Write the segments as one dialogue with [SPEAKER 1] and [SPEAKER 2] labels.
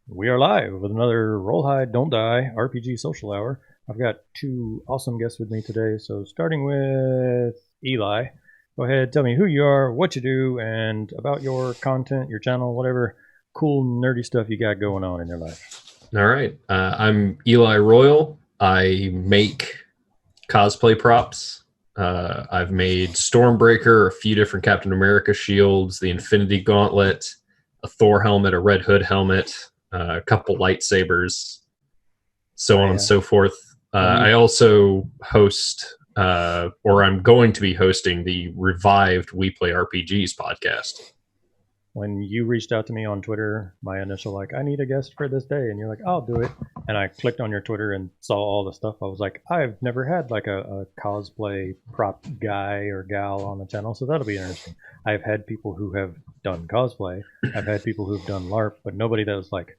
[SPEAKER 1] We are live with another Roll High, Don't Die RPG Social Hour. I've got two awesome guests with me today. So, starting with Eli, go ahead, tell me who you are, what you do, and about your content, your channel, whatever cool, nerdy stuff you got going on in your life.
[SPEAKER 2] All right. I'm Eli Royal. I make cosplay props. I've made Stormbreaker, a few different Captain America shields, the Infinity Gauntlet, a Thor helmet, a Red Hood helmet, a couple lightsabers, so on and so forth. I also host, or I'm going to be hosting, the revived We Play RPGs podcast.
[SPEAKER 1] When you reached out to me on Twitter, my initial I need a guest for this day, and you're like, I'll do it. And I clicked on your Twitter and saw all the stuff. I was like, I've never had a cosplay prop guy or gal on the channel, so that'll be interesting. I've had people who have done cosplay. I've had people who've done LARP, but nobody that was like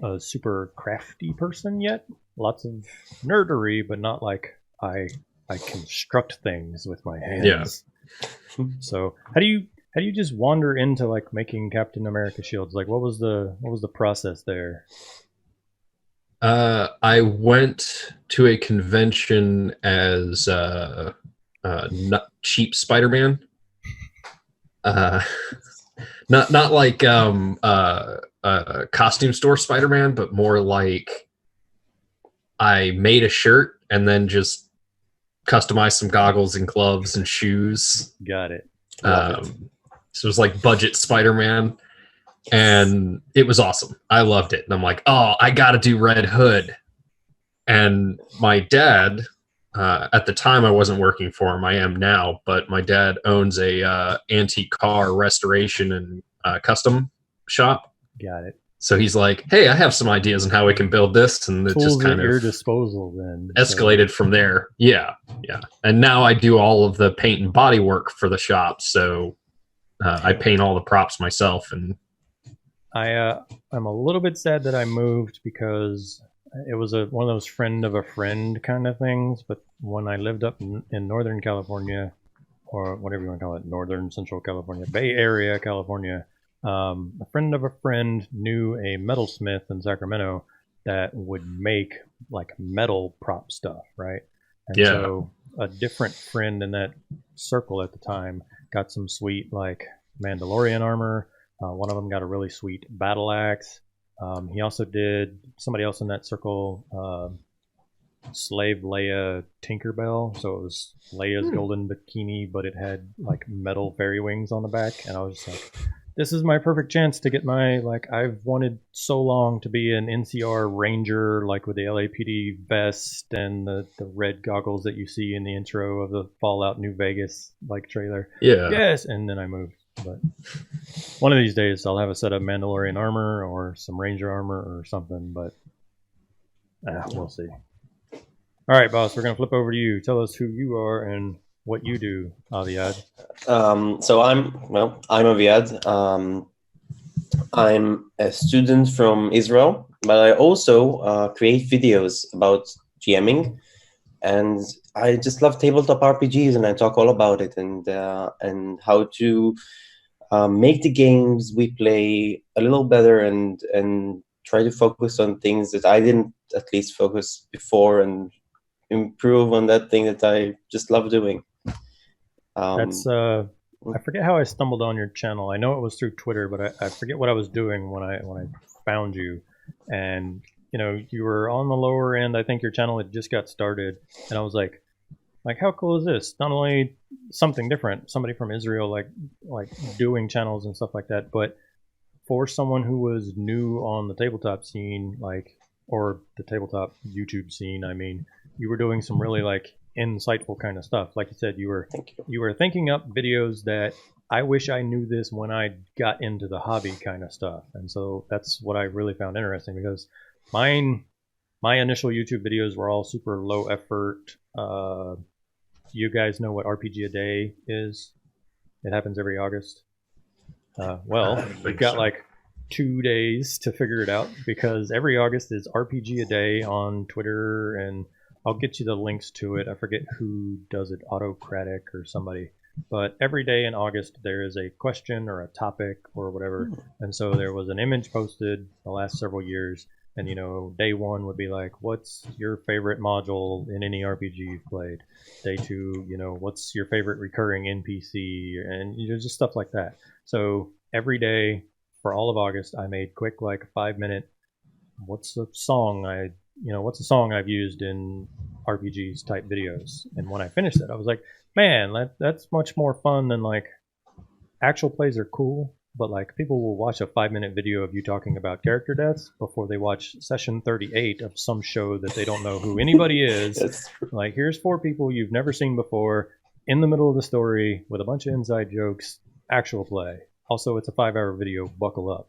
[SPEAKER 1] a super crafty person yet. Lots of nerdery, but not like I construct things with my hands. Yeah. So how do you just wander into like making Captain America shields? Like what was the process there?
[SPEAKER 2] I went to a convention as not cheap Spider-Man. Not like costume store Spider-Man, but more like I made a shirt and then just customized some goggles and gloves and shoes.
[SPEAKER 1] Got it.
[SPEAKER 2] So it was like budget Spider-Man, and it was awesome. I loved it. And I'm like, oh, I got to do Red Hood. And my dad, at the time I wasn't working for him, I am now, but my dad owns a antique car restoration and custom shop.
[SPEAKER 1] Got it.
[SPEAKER 2] So he's like, hey, I have some ideas on how we can build this. And it just kind of
[SPEAKER 1] your disposal then
[SPEAKER 2] escalated from there. Yeah. And now I do all of the paint and body work for the shop. So I paint all the props myself. And
[SPEAKER 1] I'm a little bit sad that I moved because it was one of those friend of a friend kind of things. But when I lived up in Northern California, or whatever you want to call it, Northern Central California, Bay Area, California, a friend of a friend knew a metalsmith in Sacramento that would make like metal prop stuff, right? And so a different friend in that circle at the time got some sweet like Mandalorian armor. One of them got a really sweet battle axe. He also did, somebody else in that circle, Slave Leia Tinkerbell. So it was Leia's golden bikini, but it had like metal fairy wings on the back. And I was just like, this is my perfect chance to get my, like, I've wanted so long to be an NCR Ranger, like with the LAPD vest and the red goggles that you see in the intro of the Fallout New Vegas like trailer.
[SPEAKER 2] Yeah.
[SPEAKER 1] Yes. And then I moved. But one of these days I'll have a set of Mandalorian armor or some Ranger armor or something, but we'll see. All right, boss, we're going to flip over to you. Tell us who you are and what you do, Aviad.
[SPEAKER 3] So I'm Aviad. I'm a student from Israel, but I also create videos about GMing, and I just love tabletop RPGs, and I talk all about it and how to make the games we play a little better and try to focus on things that I didn't at least focus before and improve on that thing that I just love doing.
[SPEAKER 1] That's I forget how I stumbled on your channel. I know it was through Twitter, but I forget what I was doing when I found you. And you were on the lower end. I think your channel had just got started, and I was like how cool is this? Not only something different, somebody from Israel like doing channels and stuff like that, but for someone who was new on the tabletop scene, or the tabletop YouTube scene, I mean, you were doing some really insightful kind of stuff. Like you said, you were thinking up videos that I wish I knew this when I got into the hobby kind of stuff. And so that's what I really found interesting, because my initial YouTube videos were all super low effort. You guys know what RPG a day is? It happens every August. Well, we've got 2 days to figure it out, because every August is RPG a day on Twitter, and I'll get you the links to it. I forget who does it, Autocratic or somebody. But every day in August, there is a question or a topic or whatever. And so there was an image posted the last several years. And, day one would be like, what's your favorite module in any RPG you've played? Day two, what's your favorite recurring NPC? And just stuff like that. So every day for all of August, I made quick, 5-minute, what's a song I've used in RPGs type videos. And when I finished it, I was like, man, that's much more fun than actual plays are cool, but people will watch a 5-minute video of you talking about character deaths before they watch session 38 of some show that they don't know who anybody is. Here's 4 people you've never seen before in the middle of the story with a bunch of inside jokes, actual play. Also, it's a 5-hour video, buckle up.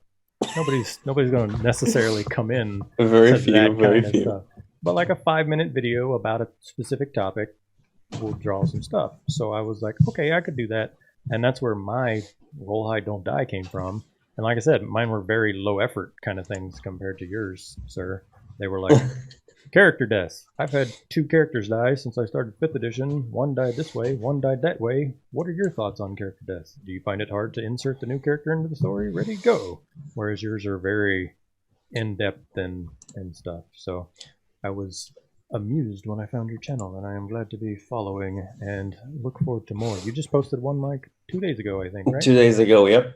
[SPEAKER 1] Nobody's going to necessarily come in
[SPEAKER 3] very few
[SPEAKER 1] stuff. But a 5-minute video about a specific topic will draw some stuff. So I was like, okay, I could do that. And that's where my roll high, don't die came from. And like I said, mine were very low effort kind of things compared to yours, sir. They were character deaths. I've had 2 characters die since I started 5th edition. One died this way, one died that way. What are your thoughts on character deaths? Do you find it hard to insert the new character into the story? Ready, go. Whereas yours are very in-depth and stuff. So I was amused when I found your channel, and I am glad to be following and look forward to more. You just posted one 2 days ago, I think, right?
[SPEAKER 3] 2 days ago, yep.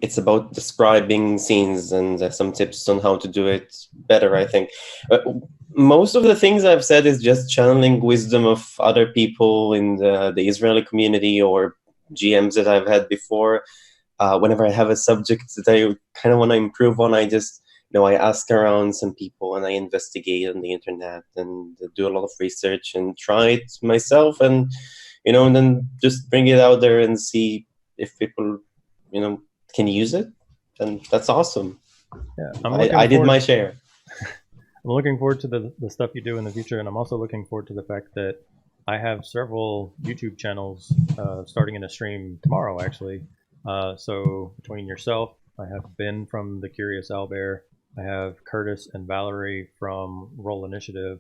[SPEAKER 3] It's about describing scenes and some tips on how to do it better, I think. Most of the things I've said is just channeling wisdom of other people in the Israeli community or GMs that I've had before. Whenever I have a subject that I kind of want to improve on, I just I ask around some people and I investigate on the internet and do a lot of research and try it myself and then just bring it out there and see if people can use it, and that's awesome.
[SPEAKER 1] Yeah,
[SPEAKER 3] I did my share.
[SPEAKER 1] I'm looking forward to the stuff you do in the future, and I'm also looking forward to the fact that I have several YouTube channels starting in a stream tomorrow, actually. So between yourself, I have Ben from The Curious Owlbear, I have Curtis and Valerie from Roll Initiative,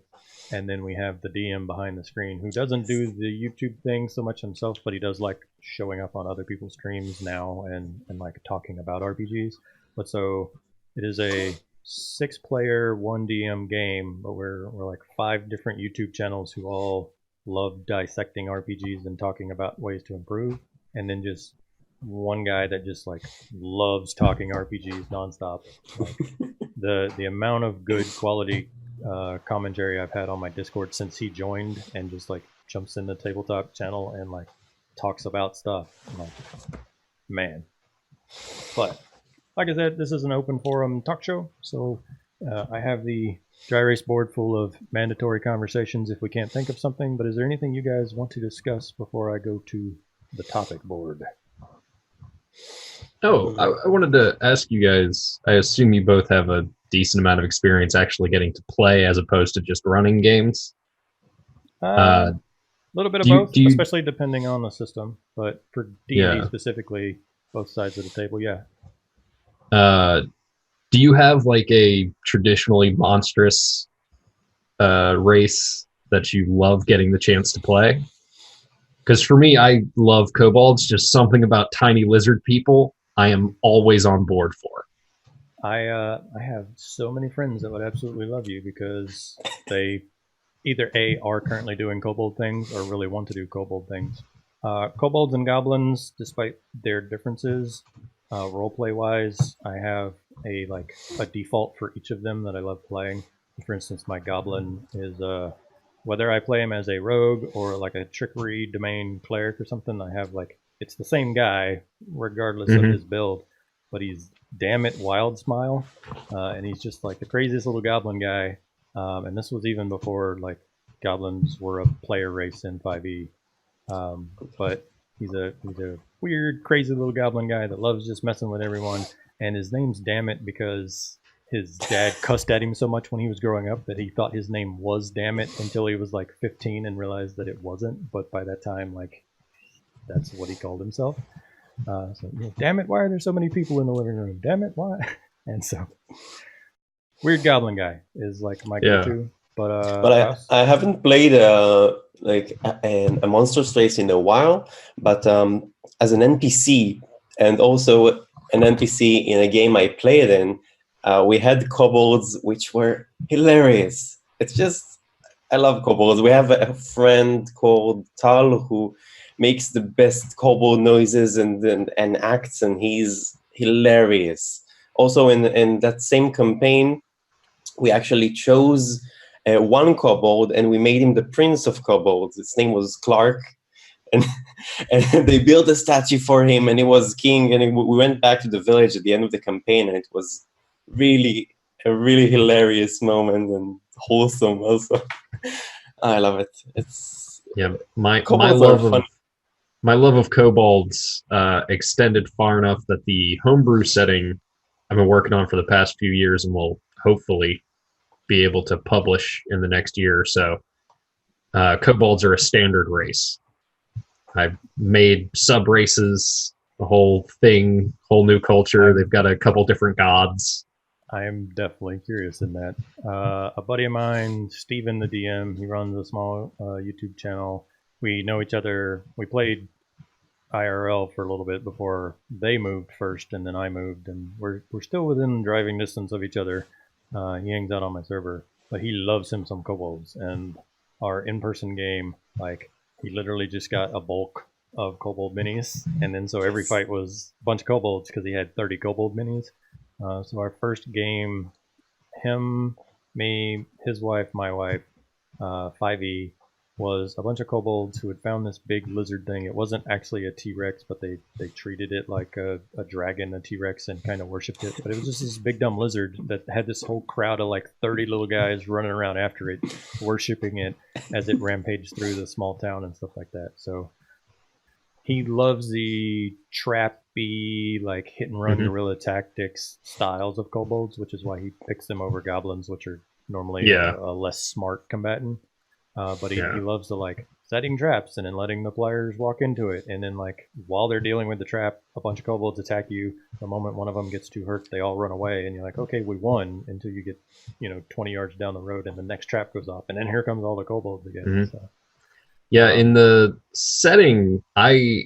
[SPEAKER 1] and then we have the DM behind the screen who doesn't do the YouTube thing so much himself, but he does like showing up on other people's streams now and talking about RPGs. But so it is a 6-player, 1 DM game, but we're 5 different YouTube channels who all love dissecting RPGs and talking about ways to improve, and then just one guy that just loves talking RPGs nonstop. The amount of good quality commentary I've had on my Discord since he joined and just jumps in the tabletop channel and talks about stuff. Man. But like I said, this is an open forum talk show, so I have the dry erase board full of mandatory conversations if we can't think of something. But is there anything you guys want to discuss before I go to the topic board?
[SPEAKER 2] Oh, I wanted to ask you guys, I assume you both have a decent amount of experience actually getting to play as opposed to just running games.
[SPEAKER 1] A little bit of both, especially depending on the system. But for D&D specifically, both sides of the table, yeah.
[SPEAKER 2] Do you have a traditionally monstrous race that you love getting the chance to play? Because for me, I love kobolds. Just something about tiny lizard people I am always on board for.
[SPEAKER 1] I have so many friends that would absolutely love you because they either A, are currently doing kobold things or really want to do kobold things. Kobolds and goblins, despite their differences, roleplay wise, I have a default for each of them that I love playing. For instance, my goblin is whether I play him as a rogue or a trickery domain cleric or something, I have it's the same guy regardless of his build, but he's damn it wild smile, and he's just the craziest little goblin guy. And this was even before goblins were a player race in 5e. But he's a weird, crazy little goblin guy that loves just messing with everyone. And his name's Dammit because his dad cussed at him so much when he was growing up that he thought his name was Dammit until he was 15 and realized that it wasn't. But by that time, that's what he called himself. So, damn it, why are there so many people in the living room? Damn it, why? And so, weird goblin guy is my go-to. But
[SPEAKER 3] I haven't played like a monstrous race in a while, but as an NPC and also an NPC in a game I played in, we had kobolds which were hilarious. It's just, I love kobolds. We have a friend called Tal who makes the best kobold noises and acts, and he's hilarious. Also, in that same campaign, we actually chose one kobold and we made him the prince of kobolds. His name was Clark, and and they built a statue for him, and he was king. And we went back to the village at the end of the campaign, and it was really a really hilarious moment and wholesome. Also, I love it. It's
[SPEAKER 2] my
[SPEAKER 3] kobolds
[SPEAKER 2] love
[SPEAKER 3] are fun.
[SPEAKER 2] my love of kobolds extended far enough that the homebrew setting I've been working on for the past few years and will hopefully be able to publish in the next year or so. Kobolds are a standard race. I've made sub races, the whole thing, whole new culture. They've got a couple different gods.
[SPEAKER 1] I am definitely curious in that. A buddy of mine, Steven the DM, he runs a small YouTube channel. We know each other. We played IRL for a little bit before they moved first, and then I moved, and we're still within driving distance of each other. He hangs out on my server, but he loves him some kobolds, and our in-person game, like, he literally just got a bulk of kobold minis, and then so every fight was a bunch of kobolds because he had 30 kobold minis. So our first game, him, me, his wife, my wife, 5e, was a bunch of kobolds who had found this big lizard thing. It wasn't actually a T-Rex, but they treated it like a dragon, a T-Rex, and kind of worshipped it. But it was just this big dumb lizard that had this whole crowd of like 30 little guys running around after it, worshipping it as it rampaged through the small town and stuff like that. So he loves the trappy, like hit and run guerrilla tactics styles of kobolds, which is why he picks them over goblins, which are normally a less smart combatant. But he loves the like setting traps and then letting the players walk into it, and then like while they're dealing with the trap, a bunch of kobolds attack you. The moment one of them gets too hurt, they all run away, and you're like, okay, we won, until you get 20 yards down the road and the next trap goes off, and then here comes all the kobolds again. So.
[SPEAKER 2] Yeah, in the setting, I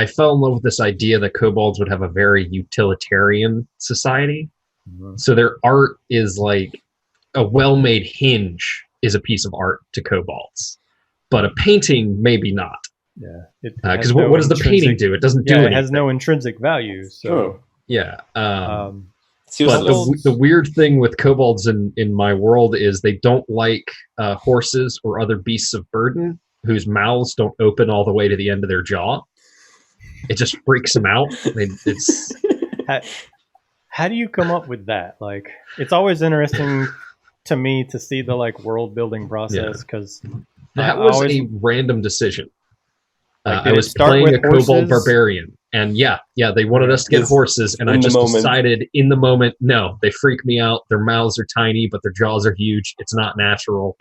[SPEAKER 2] fell in love with this idea that kobolds would have a very utilitarian society. So their art is like a well-made hinge is a piece of art to kobolds, but a painting maybe not.
[SPEAKER 1] Yeah,
[SPEAKER 2] because what does the painting do? It doesn't do anything.
[SPEAKER 1] It has no intrinsic value. So
[SPEAKER 2] yeah. But the weird thing with kobolds in my world is they don't like horses or other beasts of burden whose mouths don't open all the way to the end of their jaw. It just freaks them out. It's
[SPEAKER 1] how do you come up with that? Like, it's always interesting to me to see the like world building process, because
[SPEAKER 2] that was a random decision. Like, I was playing a kobold barbarian, and they wanted us to get horses, and I just decided in the moment, no, they freak me out. Their mouths are tiny, but their jaws are huge. It's not natural.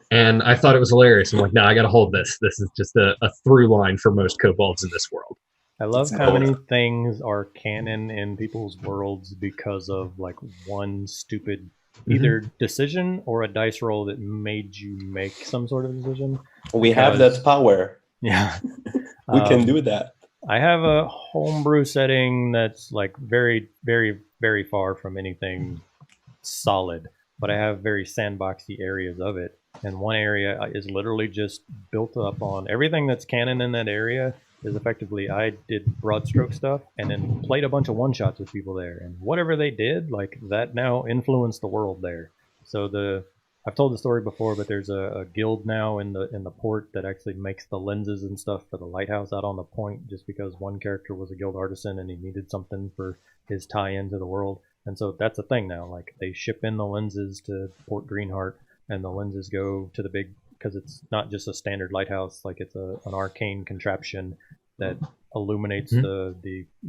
[SPEAKER 2] And I thought it was hilarious. I'm like, no, I got to hold this. This is just a through line for most kobolds in this world.
[SPEAKER 1] I love how many things are canon in people's worlds because of like one stupid either decision or a dice roll that made you make some sort of decision.
[SPEAKER 3] We have that power.
[SPEAKER 1] Yeah.
[SPEAKER 3] We can do that.
[SPEAKER 1] I have a homebrew setting that's like very, very, very far from anything solid, but I have very sandboxy areas of it. And one area is literally just built up on everything that's canon in that area. Is effectively I did broad stroke stuff and then played a bunch of one shots with people there, and whatever they did, like that now influenced the world there. So I've told the story before, but there's a guild now in the port that actually makes the lenses and stuff for the lighthouse out on the point, just because one character was a guild artisan and he needed something for his tie-in to the world. And so that's a thing now. Like, they ship in the lenses to Port Greenheart, and the lenses go to the big, because it's not just a standard lighthouse, like it's an arcane contraption that illuminates the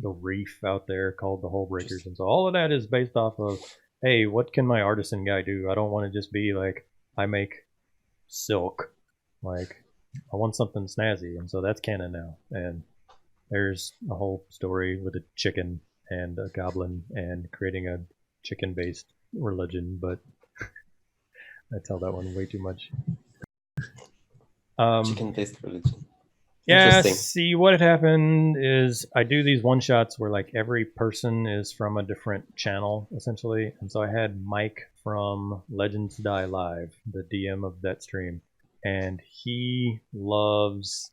[SPEAKER 1] reef out there called the Hull Breakers. And so all of that is based off of, hey, what can my artisan guy do? I don't want to just be like, I make silk. Like, I want something snazzy. And so that's canon now. And there's a whole story with a chicken and a goblin and creating a chicken-based religion, but I tell that one way too much.
[SPEAKER 3] Chicken-based religion.
[SPEAKER 1] Yeah,
[SPEAKER 3] Interesting.
[SPEAKER 1] see, what had happened is I do these one-shots where, like, every person is from a different channel, essentially. And so I had Mike from Legends Die Live, the DM of that stream. And he loves,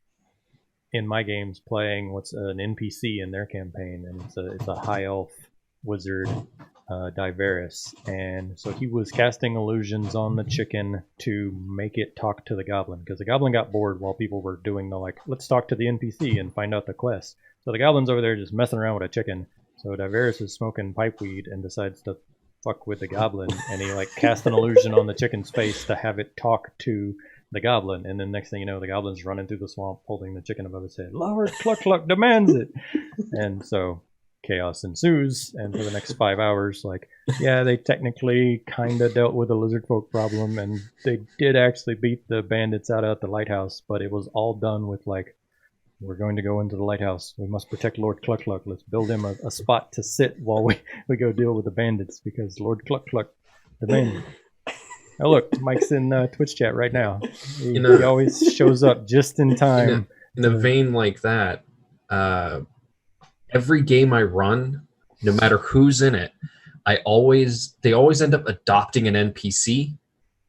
[SPEAKER 1] in my games, playing what's an NPC in their campaign. And it's a high elf wizard, Diveris. And so he was casting illusions on the chicken to make it talk to the goblin, because the goblin got bored while people were doing the, like, let's talk to the NPC and find out the quest. So the goblin's over there just messing around with a chicken. So Diveris is smoking pipeweed and decides to fuck with the goblin, and he, like, cast an illusion on the chicken's face to have it talk to the goblin. And then next thing you know, the goblin's running through the swamp holding the chicken above his head. Lord Cluck Cluck demands it. And so chaos ensues, and for the next 5 hours, like, yeah, they technically kind of dealt with the lizard folk problem, and they did actually beat the bandits out at the lighthouse, but it was all done with, like, we're going to go into the lighthouse, we must protect Lord Cluck Cluck, let's build him a spot to sit while we go deal with the bandits, because Lord Cluck Cluck demanded. Oh look, Mike's in Twitch chat right now. He always shows up just in time.
[SPEAKER 2] In a vein like that, every game I run, no matter who's in it, they always end up adopting an NPC,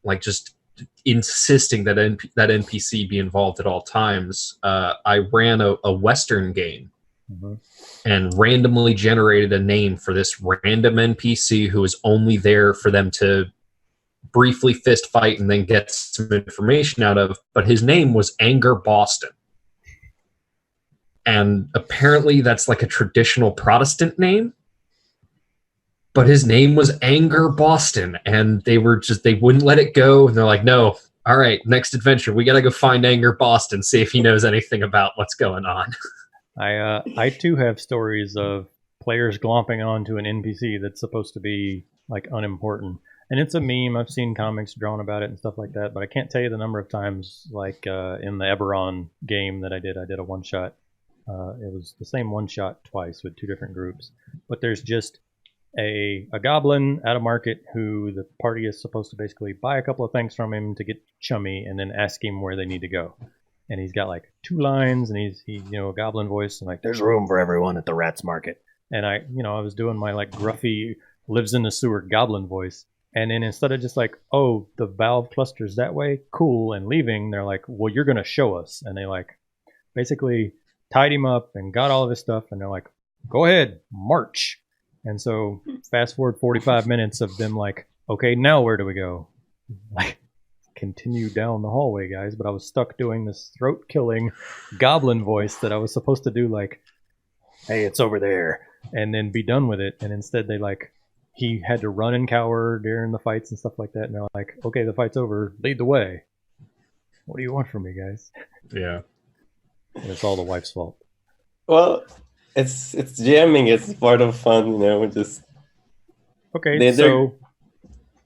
[SPEAKER 2] like just insisting that that NPC be involved at all times. I ran a Western game and randomly generated a name for this random NPC who was only there for them to briefly fist fight and then get some information out of, but his name was Anger Boston. And apparently that's like a traditional Protestant name, but his name was Anger Boston, and they wouldn't let it go. And they're like, no, all right, next adventure, we got to go find Anger Boston, see if he knows anything about what's going on.
[SPEAKER 1] I too have stories of players glomping onto an NPC that's supposed to be, like, unimportant. And it's a meme. I've seen comics drawn about it and stuff like that, but I can't tell you the number of times, like in the Eberron game that I did a one-shot. It was the same one-shot twice with 2 different groups. But there's just a goblin at a market who the party is supposed to basically buy a couple of things from him to get chummy and then ask him where they need to go. And he's got, like, 2 lines, and he's a goblin voice, and, like, there's room for everyone at the rat's market. And I was doing my, like, gruffy, lives in the sewer goblin voice. And then instead of just like, oh, the valve cluster's that way, cool, and leaving, they're like, well, you're going to show us. And they, like, basically tied him up and got all of his stuff, and they're like, go ahead, march. And so fast forward 45 minutes of them like, okay, now where do we go? Like, continue down the hallway, guys. But I was stuck doing this throat-killing goblin voice that I was supposed to do, like, hey, it's over there, and then be done with it. And instead they, like, he had to run and cower during the fights and stuff like that. And they're like, okay, the fight's over, lead the way. What do you want from me, guys?
[SPEAKER 2] Yeah.
[SPEAKER 1] And it's all the wife's fault.
[SPEAKER 3] Well, it's jamming. It's part of fun, just...
[SPEAKER 1] Okay, so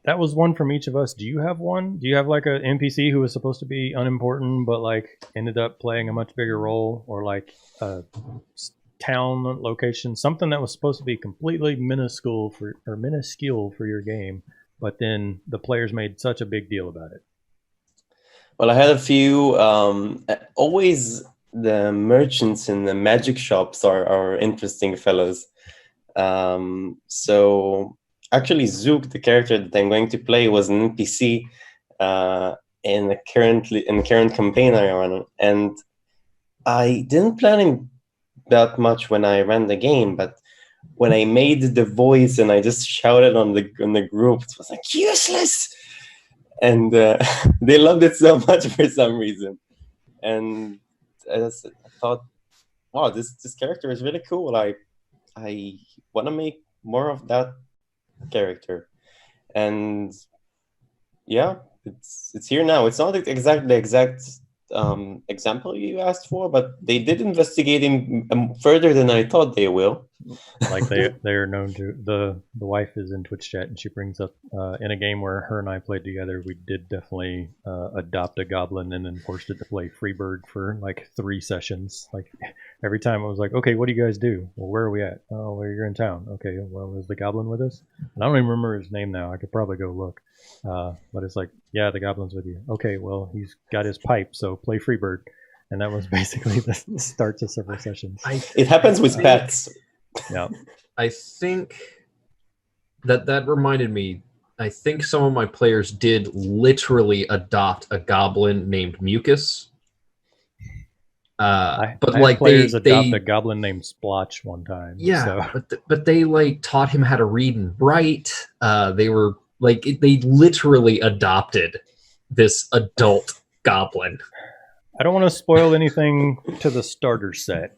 [SPEAKER 1] that was one from each of us. Do you have one? Do you have, like, an NPC who was supposed to be unimportant but, like, ended up playing a much bigger role? Or, like, a town location, something that was supposed to be completely minuscule for your game, but then the players made such a big deal about it?
[SPEAKER 3] Well, I had a few. Always the merchants in the magic shops are interesting fellows. So actually, Zook, the character that I'm going to play, was an NPC in the current campaign I run, and I didn't plan him that much when I ran the game, but when I made the voice and I just shouted on the group, it was like, useless, and they loved it so much for some reason. And I thought, wow, this character is really cool. I want to make more of that character, and yeah, it's here now. It's not exactly the exact example you asked for, but they did investigate him further than I thought they will.
[SPEAKER 1] Like they are known to. The wife is in Twitch chat, and she brings up in a game where her and I played together, we did definitely adopt a goblin and then forced it to play Freebird for like 3 sessions. Like every time it was like, okay, what do you guys do? Well, where are we at? Oh, well, you're in town. Okay, well, is the goblin with us? And I don't even remember his name now. I could probably go look. But it's like, yeah, the goblin's with you. Okay, well, he's got his pipe, so play Freebird. And that was basically the start to several sessions.
[SPEAKER 3] It happens with pets.
[SPEAKER 1] Yeah.
[SPEAKER 2] I think that reminded me. I think some of my players did literally adopt a goblin named Mucus.
[SPEAKER 1] I
[SPEAKER 2] like
[SPEAKER 1] players
[SPEAKER 2] they
[SPEAKER 1] adopt a goblin named Splotch one time.
[SPEAKER 2] Yeah,
[SPEAKER 1] so.
[SPEAKER 2] but they like taught him how to read and write. They were like they literally adopted this adult goblin.
[SPEAKER 1] I don't want to spoil anything to the starter set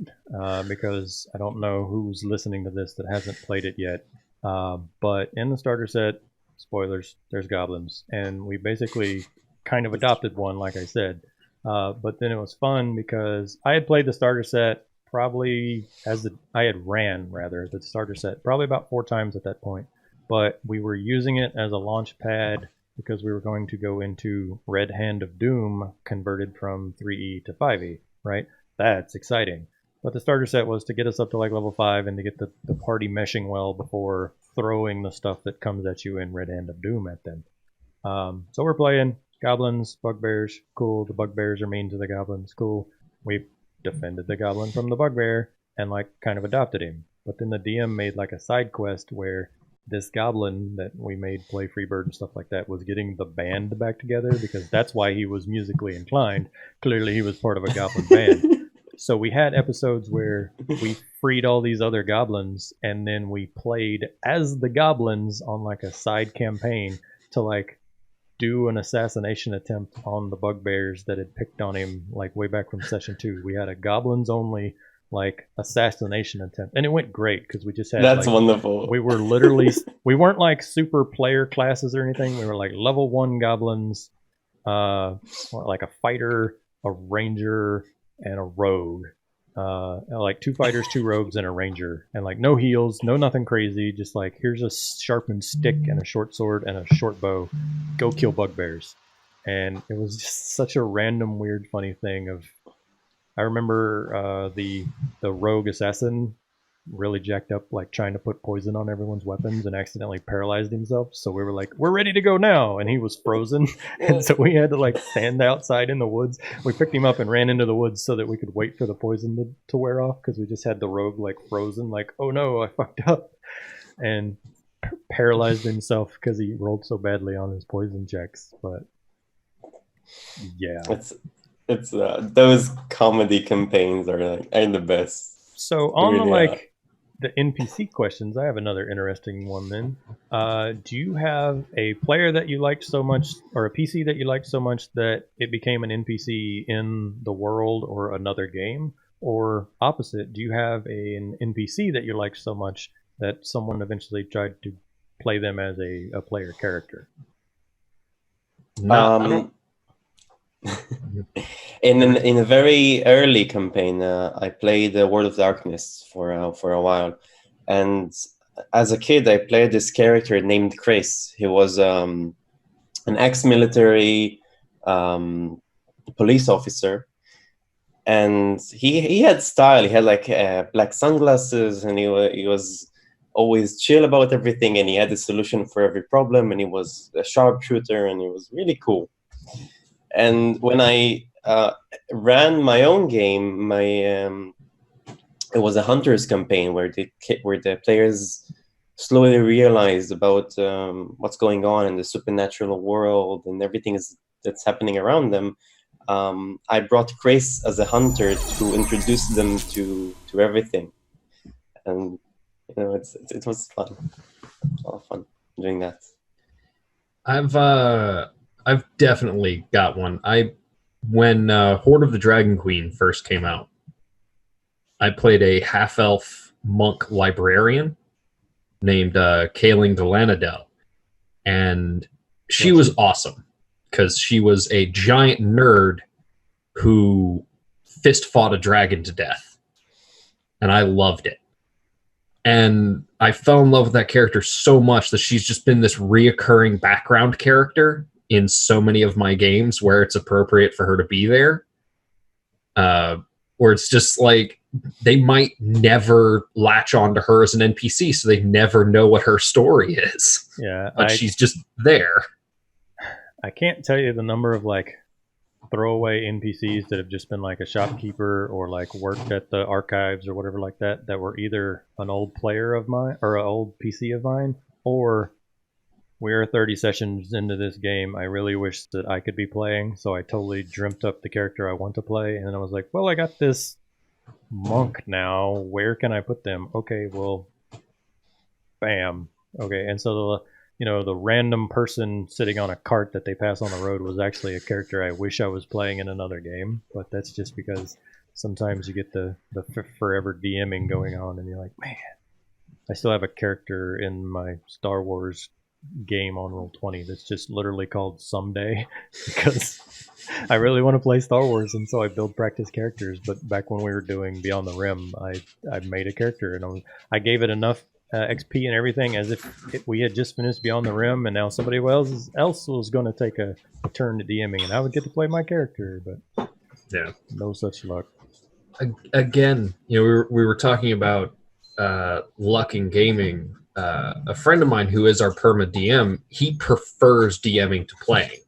[SPEAKER 1] because I don't know who's listening to this that hasn't played it yet. But in the starter set, spoilers, there's goblins. And we basically kind of adopted one, like I said. But then it was fun because I had played the starter set probably I had ran the starter set probably about 4 times at that point. But we were using it as a launch pad because we were going to go into Red Hand of Doom converted from 3E to 5E, right? That's exciting. But the starter set was to get us up to like level 5 and to get the party meshing well before throwing the stuff that comes at you in Red Hand of Doom at them. So we're playing goblins, bugbears, cool. The bugbears are mean to the goblins, cool. We defended the goblin from the bugbear and like kind of adopted him. But then the DM made like a side quest where this goblin that we made play Freebird and stuff like that was getting the band back together because that's why he was musically inclined. Clearly he was part of a goblin band. So we had episodes where we freed all these other goblins and then we played as the goblins on like a side campaign to like do an assassination attempt on the bugbears that had picked on him like way back from session 2. We had a goblins only like assassination attempt and it went great because we just had
[SPEAKER 3] That's
[SPEAKER 1] like,
[SPEAKER 3] wonderful.
[SPEAKER 1] We were literally we weren't like super player classes or anything. We were like level 1 goblins, like a fighter, a ranger, and a rogue. Like 2 fighters, 2 rogues, and a ranger, and like no heals, no nothing crazy, just like here's a sharpened stick and a short sword and a short bow, go kill bugbears. And it was just such a random weird funny thing of I remember the rogue assassin really jacked up like trying to put poison on everyone's weapons and accidentally paralyzed himself, so we were like, we're ready to go now, and he was frozen. And so we had to like stand outside in the woods. We picked him up and ran into the woods so that we could wait for the poison to wear off because we just had the rogue like frozen, like, oh no, I fucked up, and paralyzed himself because he rolled so badly on his poison checks. But yeah,
[SPEAKER 3] it's those comedy campaigns are the best.
[SPEAKER 1] So on really the like the NPC questions, I have another interesting one then. Do you have a player that you liked so much, or a PC that you liked so much that it became an NPC in the world or another game? Or opposite, do you have an NPC that you liked so much that someone eventually tried to play them as a player character?
[SPEAKER 3] In a very early campaign, I played World of Darkness for a while, and as a kid, I played this character named Chris. He was an ex-military police officer, and he had style. He had like black sunglasses, and he was always chill about everything, and he had a solution for every problem, and he was a sharpshooter, and he was really cool. And when I ran my own game, it was a hunters campaign where the players slowly realized about what's going on in the supernatural world and everything that's happening around them. I brought Chris as a hunter to introduce them to everything, and it was fun, a lot of fun doing that.
[SPEAKER 2] I've definitely got one. When Horde of the Dragon Queen first came out, I played a half-elf monk librarian named Kaling Delanadel, and she was awesome because she was a giant nerd who fist fought a dragon to death, and I loved it. And I fell in love with that character so much that she's just been this reoccurring background character in so many of my games where it's appropriate for her to be there. Where it's just like, they might never latch onto her as an NPC, so they never know what her story is.
[SPEAKER 1] Yeah,
[SPEAKER 2] but she's just there.
[SPEAKER 1] I can't tell you the number of like throwaway NPCs that have just been like a shopkeeper or like worked at the archives or whatever like that, that were either an old player of mine or an old PC of mine, or we're 30 sessions into this game. I really wish that I could be playing, so I totally dreamt up the character I want to play, and then I was like, well, I got this monk now. Where can I put them? Okay, well, bam. Okay, and so the random person sitting on a cart that they pass on the road was actually a character I wish I was playing in another game, but that's just because sometimes you get the forever DMing going on, and you're like, man, I still have a character in my Star Wars game on Roll20 that's just literally called Someday because I really want to play Star Wars, and so I build practice characters. But back when we were doing Beyond the Rim, I made a character, and I gave it enough XP and everything as if we had just finished Beyond the Rim, and now somebody else was going to take a turn to DMing, and I would get to play my character, but
[SPEAKER 2] yeah,
[SPEAKER 1] no such luck.
[SPEAKER 2] Again, we were talking about luck in gaming. A friend of mine who is our perma DM, he prefers DMing to playing.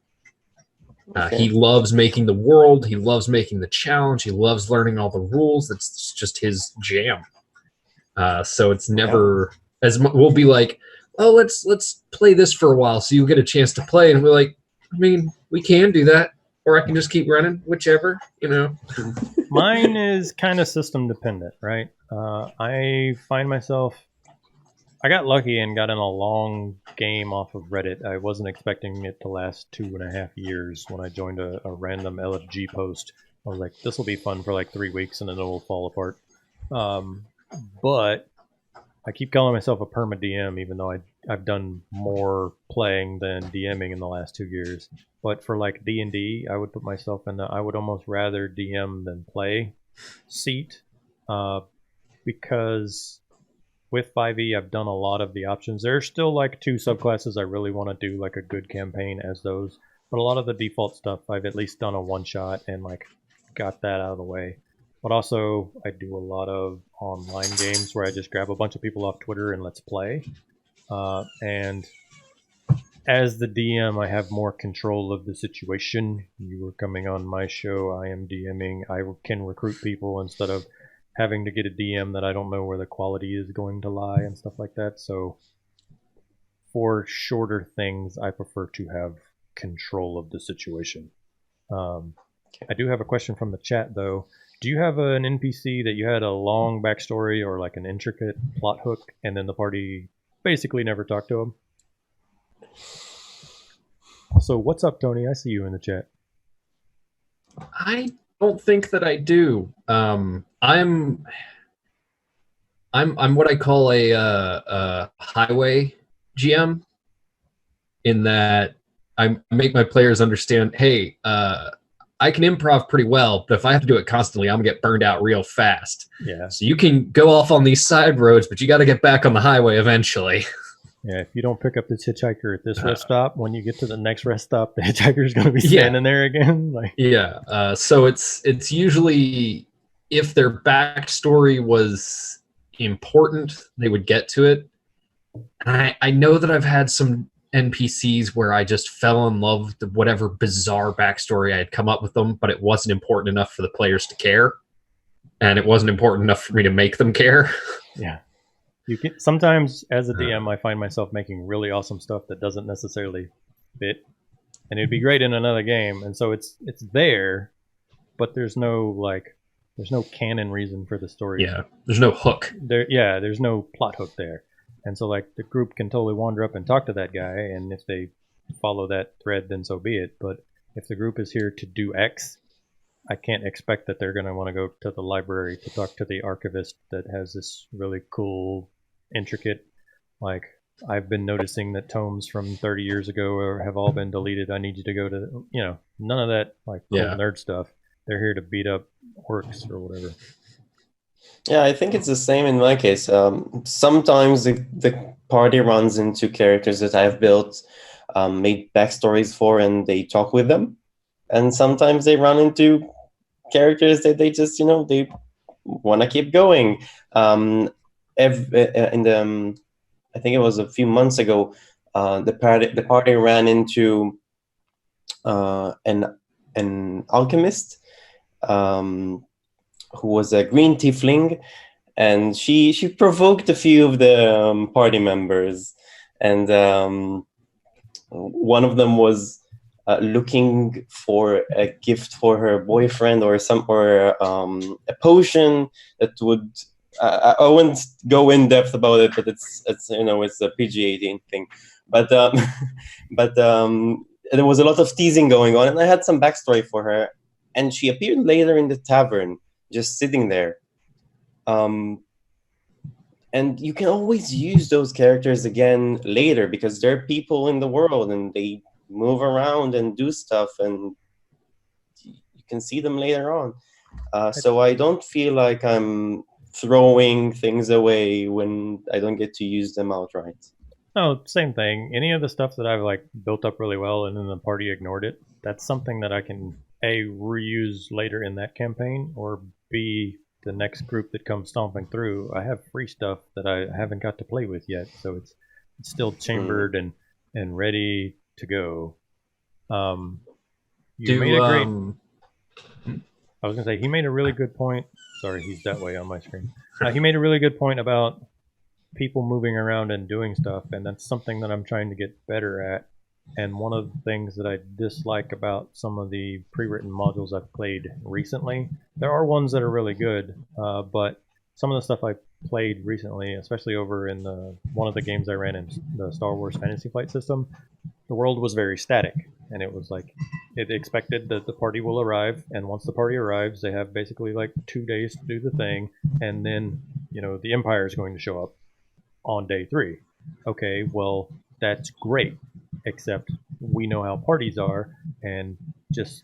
[SPEAKER 2] Okay. He loves making the world. He loves making the challenge. He loves learning all the rules. That's just his jam. So it's never we'll be like, oh, let's play this for a while so you get a chance to play, and we're like, I mean, we can do that, or I can just keep running, whichever,
[SPEAKER 1] Mine is kind of system dependent, right? I find myself, I got lucky and got in a long game off of Reddit. I wasn't expecting it to last 2.5 years when I joined a random LFG post. I was like, this will be fun for like 3 weeks and then it will fall apart. But I keep calling myself a perma DM, even though I've done more playing than DMing in the last 2 years. But for like D&D, I would put myself in I would almost rather DM than play seat, because with 5e, I've done a lot of the options. There are still like 2 subclasses I really want to do like a good campaign as those, but a lot of the default stuff I've at least done a one-shot and like got that out of the way. But also, I do a lot of online games where I just grab a bunch of people off Twitter and let's play. And as the DM, I have more control of the situation. You were coming on my show, I am DMing. I can recruit people instead of having to get a DM that I don't know where the quality is going to lie and stuff like that. So for shorter things, I prefer to have control of the situation. I do have a question from the chat, though. Do you have an NPC that you had a long backstory or like an intricate plot hook, and then the party basically never talked to him? So what's up, Tony? I see you in the chat.
[SPEAKER 2] I don't think that I do. I'm what I call a highway GM, in that I make my players understand, hey, I can improv pretty well, but if I have to do it constantly, I'm gonna get burned out real fast.
[SPEAKER 1] Yeah.
[SPEAKER 2] So you can go off on these side roads, but you got to get back on the highway eventually.
[SPEAKER 1] Yeah, if you don't pick up this hitchhiker at this rest stop, when you get to the next rest stop, the hitchhiker's going to be standing there again.
[SPEAKER 2] So it's usually, if their backstory was important, they would get to it. And I know that I've had some NPCs where I just fell in love with whatever bizarre backstory I had come up with them, but it wasn't important enough for the players to care, and it wasn't important enough for me to make them care.
[SPEAKER 1] Yeah. You can sometimes, as a DM, I find myself making really awesome stuff that doesn't necessarily fit, and it'd be great in another game. And so it's there, but there's no canon reason for the story.
[SPEAKER 2] Yeah, there's no hook.
[SPEAKER 1] There's no plot hook there, and so like the group can totally wander up and talk to that guy, and if they follow that thread, then so be it. But if the group is here to do X, I can't expect that they're going to want to go to the library to talk to the archivist that has this really cool, intricate, like, I've been noticing that tomes from 30 years ago have all been deleted. I need you to go to, none of that like cool nerd stuff. They're here to beat up orcs or whatever.
[SPEAKER 3] Yeah, I think it's the same in my case. Sometimes the party runs into characters that I've built, made backstories for, and they talk with them. And sometimes they run into characters that they just, they want to keep going. In the I think it was a few months ago, the party ran into an alchemist who was a green tiefling, and she provoked a few of the party members, and one of them was looking for a gift for her boyfriend or a potion that would. I wouldn't go in depth about it, but it's it's a PG-18 thing, but but there was a lot of teasing going on, and I had some backstory for her, and she appeared later in the tavern, just sitting there. And you can always use those characters again later because there are people in the world and they move around and do stuff, and you can see them later on. So I don't feel like I'm throwing things away when I don't get to use them outright.
[SPEAKER 1] No, same thing. Any of the stuff that I've like built up really well and then the party ignored it, that's something that I can A, reuse later in that campaign, or B, the next group that comes stomping through, I have free stuff that I haven't got to play with yet, so it's still chambered and ready to go. You made a great. I was gonna say he made a really good point. Sorry, he's that way on my screen. He made a really good point about people moving around and doing stuff, and that's something that I'm trying to get better at. And one of the things that I dislike about some of the pre-written modules I've played recently, there are ones that are really good, but some of the stuff I played recently, especially over in one of the games I ran in the Star Wars Fantasy Flight system, the world was very static, and it was like it expected that the party will arrive, and once the party arrives, they have basically like 2 days to do the thing, and then the Empire is going to show up on day 3. Okay, well, that's great, except we know how parties are, and just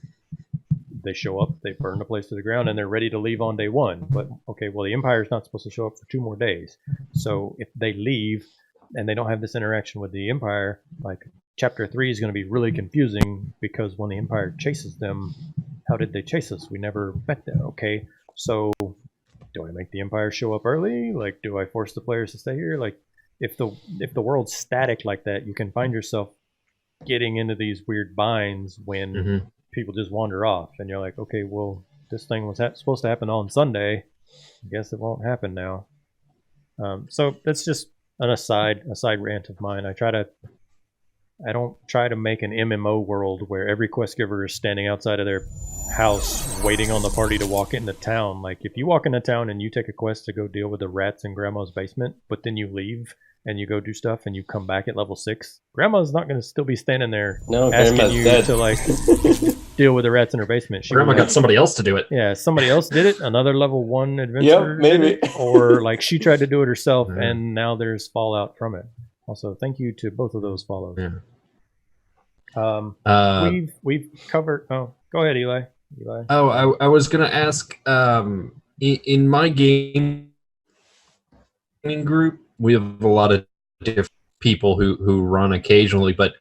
[SPEAKER 1] they show up, they burn the place to the ground, and they're ready to leave on day 1. But okay, well, the Empire is not supposed to show up for 2 more days. So if they leave and they don't have this interaction with the Empire, like chapter 3 is going to be really confusing, because when the Empire chases them, how did they chase us? We never met them. Okay, so do I make the Empire show up early? Like, do I force the players to stay here? Like, if the world's static like that, you can find yourself getting into these weird binds when people just wander off, and you're like, okay, well, this thing was supposed to happen on Sunday. I guess it won't happen now. So that's just a side rant of mine. I don't try to make an MMO world where every quest giver is standing outside of their house waiting on the party to walk into town. Like, if you walk into town and you take a quest to go deal with the rats in Grandma's basement, but then you leave and you go do stuff and you come back at level 6, Grandma's not going to still be standing there asking you to like deal with the rats in her basement.
[SPEAKER 2] Grandma got somebody else to do it.
[SPEAKER 1] Yeah, somebody else did it. Another level 1 adventurer did it, or like she tried to do it herself, and now there's fallout from it. Also, thank you to both of those follows. We've covered. Oh, go ahead, Eli.
[SPEAKER 2] Oh, I was gonna ask. In my gaming group, we have a lot of different people who run occasionally, but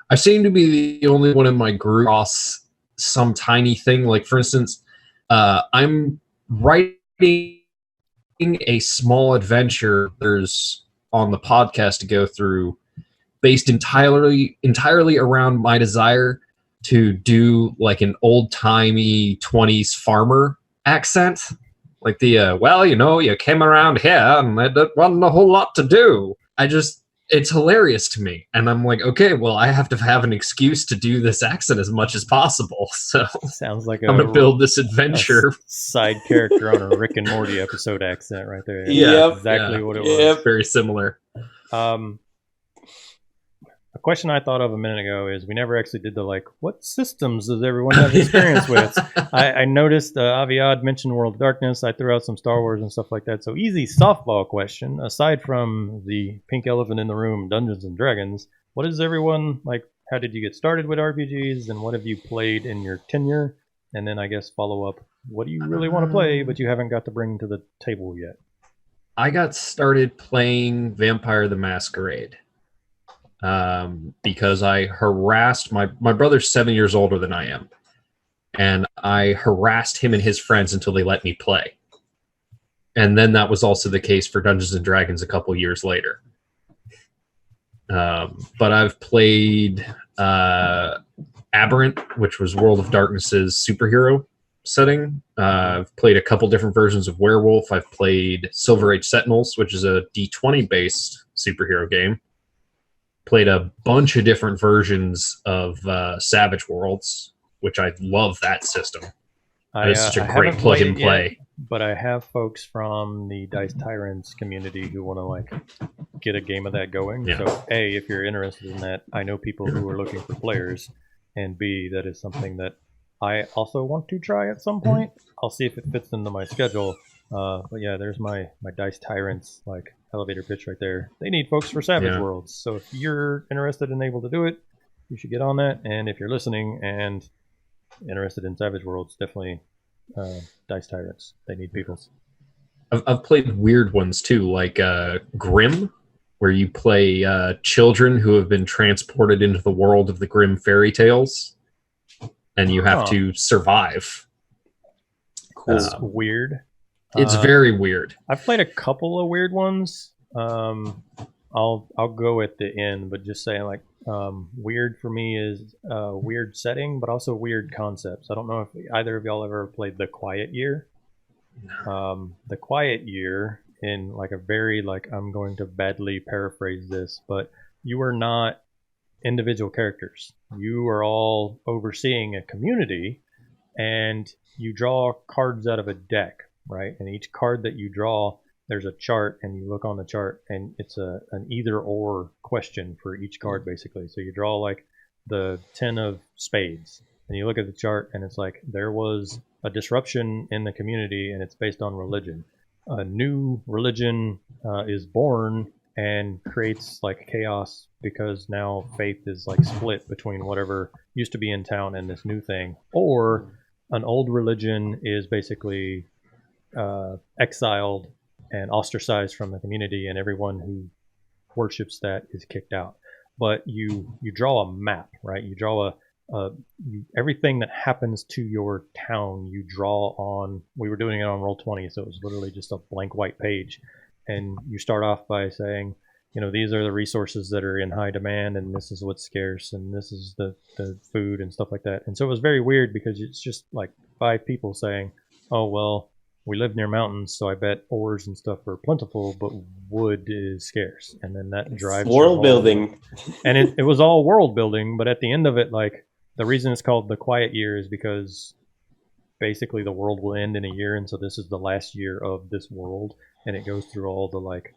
[SPEAKER 2] I seem to be the only one in my group across some tiny thing. Like, for instance, I'm writing a small adventure there's on the podcast to go through, based entirely around my desire to do like an old-timey 20s farmer accent. Like the, well, you came around here and there wasn't a whole lot to do. It's hilarious to me. And I'm like, okay, well, I have to have an excuse to do this accent as much as possible. So
[SPEAKER 1] sounds like
[SPEAKER 2] I'm going to build this adventure.
[SPEAKER 1] Side character on a Rick and Morty episode accent right there.
[SPEAKER 3] Yeah,
[SPEAKER 1] exactly what it was.
[SPEAKER 2] It's very similar.
[SPEAKER 1] A question I thought of a minute ago is, we never actually did the, like, what systems does everyone have experience with? I noticed Aviad mentioned World of Darkness. I threw out some Star Wars and stuff like that. So easy softball question. Aside from the pink elephant in the room, Dungeons and Dragons, what is everyone, like, how did you get started with RPGs, and what have you played in your tenure? And then I guess follow up, what do you really want to play but you haven't got to bring to the table yet?
[SPEAKER 2] I got started playing Vampire the Masquerade. Because I harassed my brother's 7 years older than I am, and I harassed him and his friends until they let me play. And then that was also the case for Dungeons and Dragons a couple years later. But I've played Aberrant, which was World of Darkness's superhero setting. I've played a couple different versions of Werewolf. I've played Silver Age Sentinels, which is a D20-based superhero game. Played a bunch of different versions of Savage Worlds, which I love that system. It's such a great plug and play.
[SPEAKER 1] Yet, but I have folks from the Dice Tyrants community who want to like get a game of that going.
[SPEAKER 2] Yeah.
[SPEAKER 1] So A, if you're interested in that, I know people who are looking for players, and B, that is something that I also want to try at some point. I'll see if it fits into my schedule. But yeah, there's my Dice Tyrants like elevator pitch right there. They need folks for Savage Worlds. So if you're interested and able to do it, you should get on that. And if you're listening and interested in Savage Worlds, definitely Dice Tyrants. They need people.
[SPEAKER 2] I've played weird ones too, like Grimm, where you play children who have been transported into the world of the Grimm fairy tales, and you have to survive.
[SPEAKER 1] Cool. It's weird.
[SPEAKER 2] It's very weird.
[SPEAKER 1] I've played a couple of weird ones. I'll go at the end, but just saying like weird for me is weird setting, but also weird concepts. I don't know if either of y'all ever played The Quiet Year. The Quiet Year, in like a very like, I'm going to badly paraphrase this, but you are not individual characters. You are all overseeing a community, and you draw cards out of a deck, right? And each card that you draw, there's a chart, and you look on the chart, and it's an either or question for each card, basically. So you draw like the 10 of spades, and you look at the chart, and it's like there was a disruption in the community, and it's based on religion. A new religion is born and creates like chaos because now faith is like split between whatever used to be in town and this new thing. Or an old religion is basically exiled and ostracized from the community, and everyone who worships that is kicked out. But you draw a map, right? You draw everything that happens to your town, you draw on. We were doing it on Roll20, so it was literally just a blank white page. And you start off by saying, you know, these are the resources that are in high demand, and this is what's scarce, and this is the food and stuff like that. And so it was very weird because it's just like 5 people saying, oh, well, we live near mountains, so I bet ores and stuff are plentiful, but wood is scarce. And then that drives
[SPEAKER 3] world building.
[SPEAKER 1] And it was all world building, but at the end of it, like, the reason it's called The Quiet Year is because basically the world will end in a year, and so this is the last year of this world, and it goes through all the like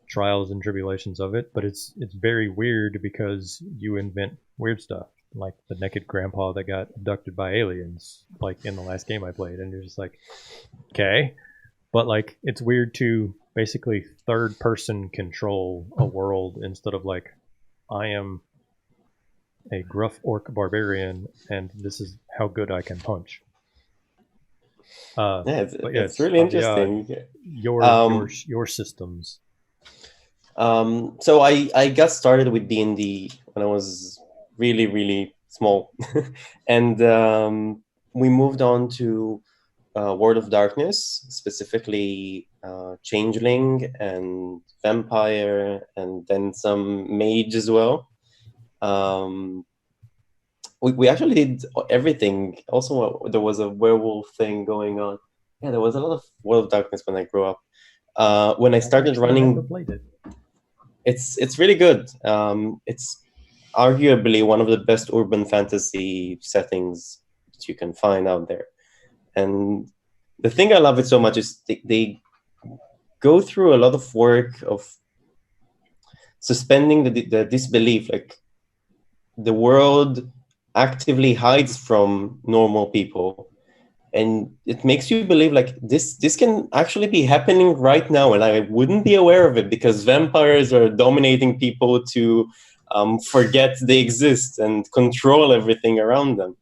[SPEAKER 1] trials and tribulations of it. But it's very weird because you invent weird stuff, like the naked grandpa that got abducted by aliens, like in the last game I played, and you're just like, okay. But like, it's weird to basically third person control a world instead of like, I am a gruff orc barbarian, and this is how good I can punch.
[SPEAKER 3] It's really interesting.
[SPEAKER 1] Your systems.
[SPEAKER 3] So I got started with D&D when I was really, really small, and we moved on to World of Darkness, specifically Changeling and Vampire, and then some Mage as well. We actually did everything. Also, there was a werewolf thing going on. Yeah, there was a lot of World of Darkness when I grew up. When I started running, it's really good. It's arguably one of the best urban fantasy settings that you can find out there. And the thing I love it so much is they go through a lot of work of suspending the disbelief. Like, the world actively hides from normal people, and it makes you believe like this can actually be happening right now, and I wouldn't be aware of it because vampires are dominating people to forget they exist and control everything around them.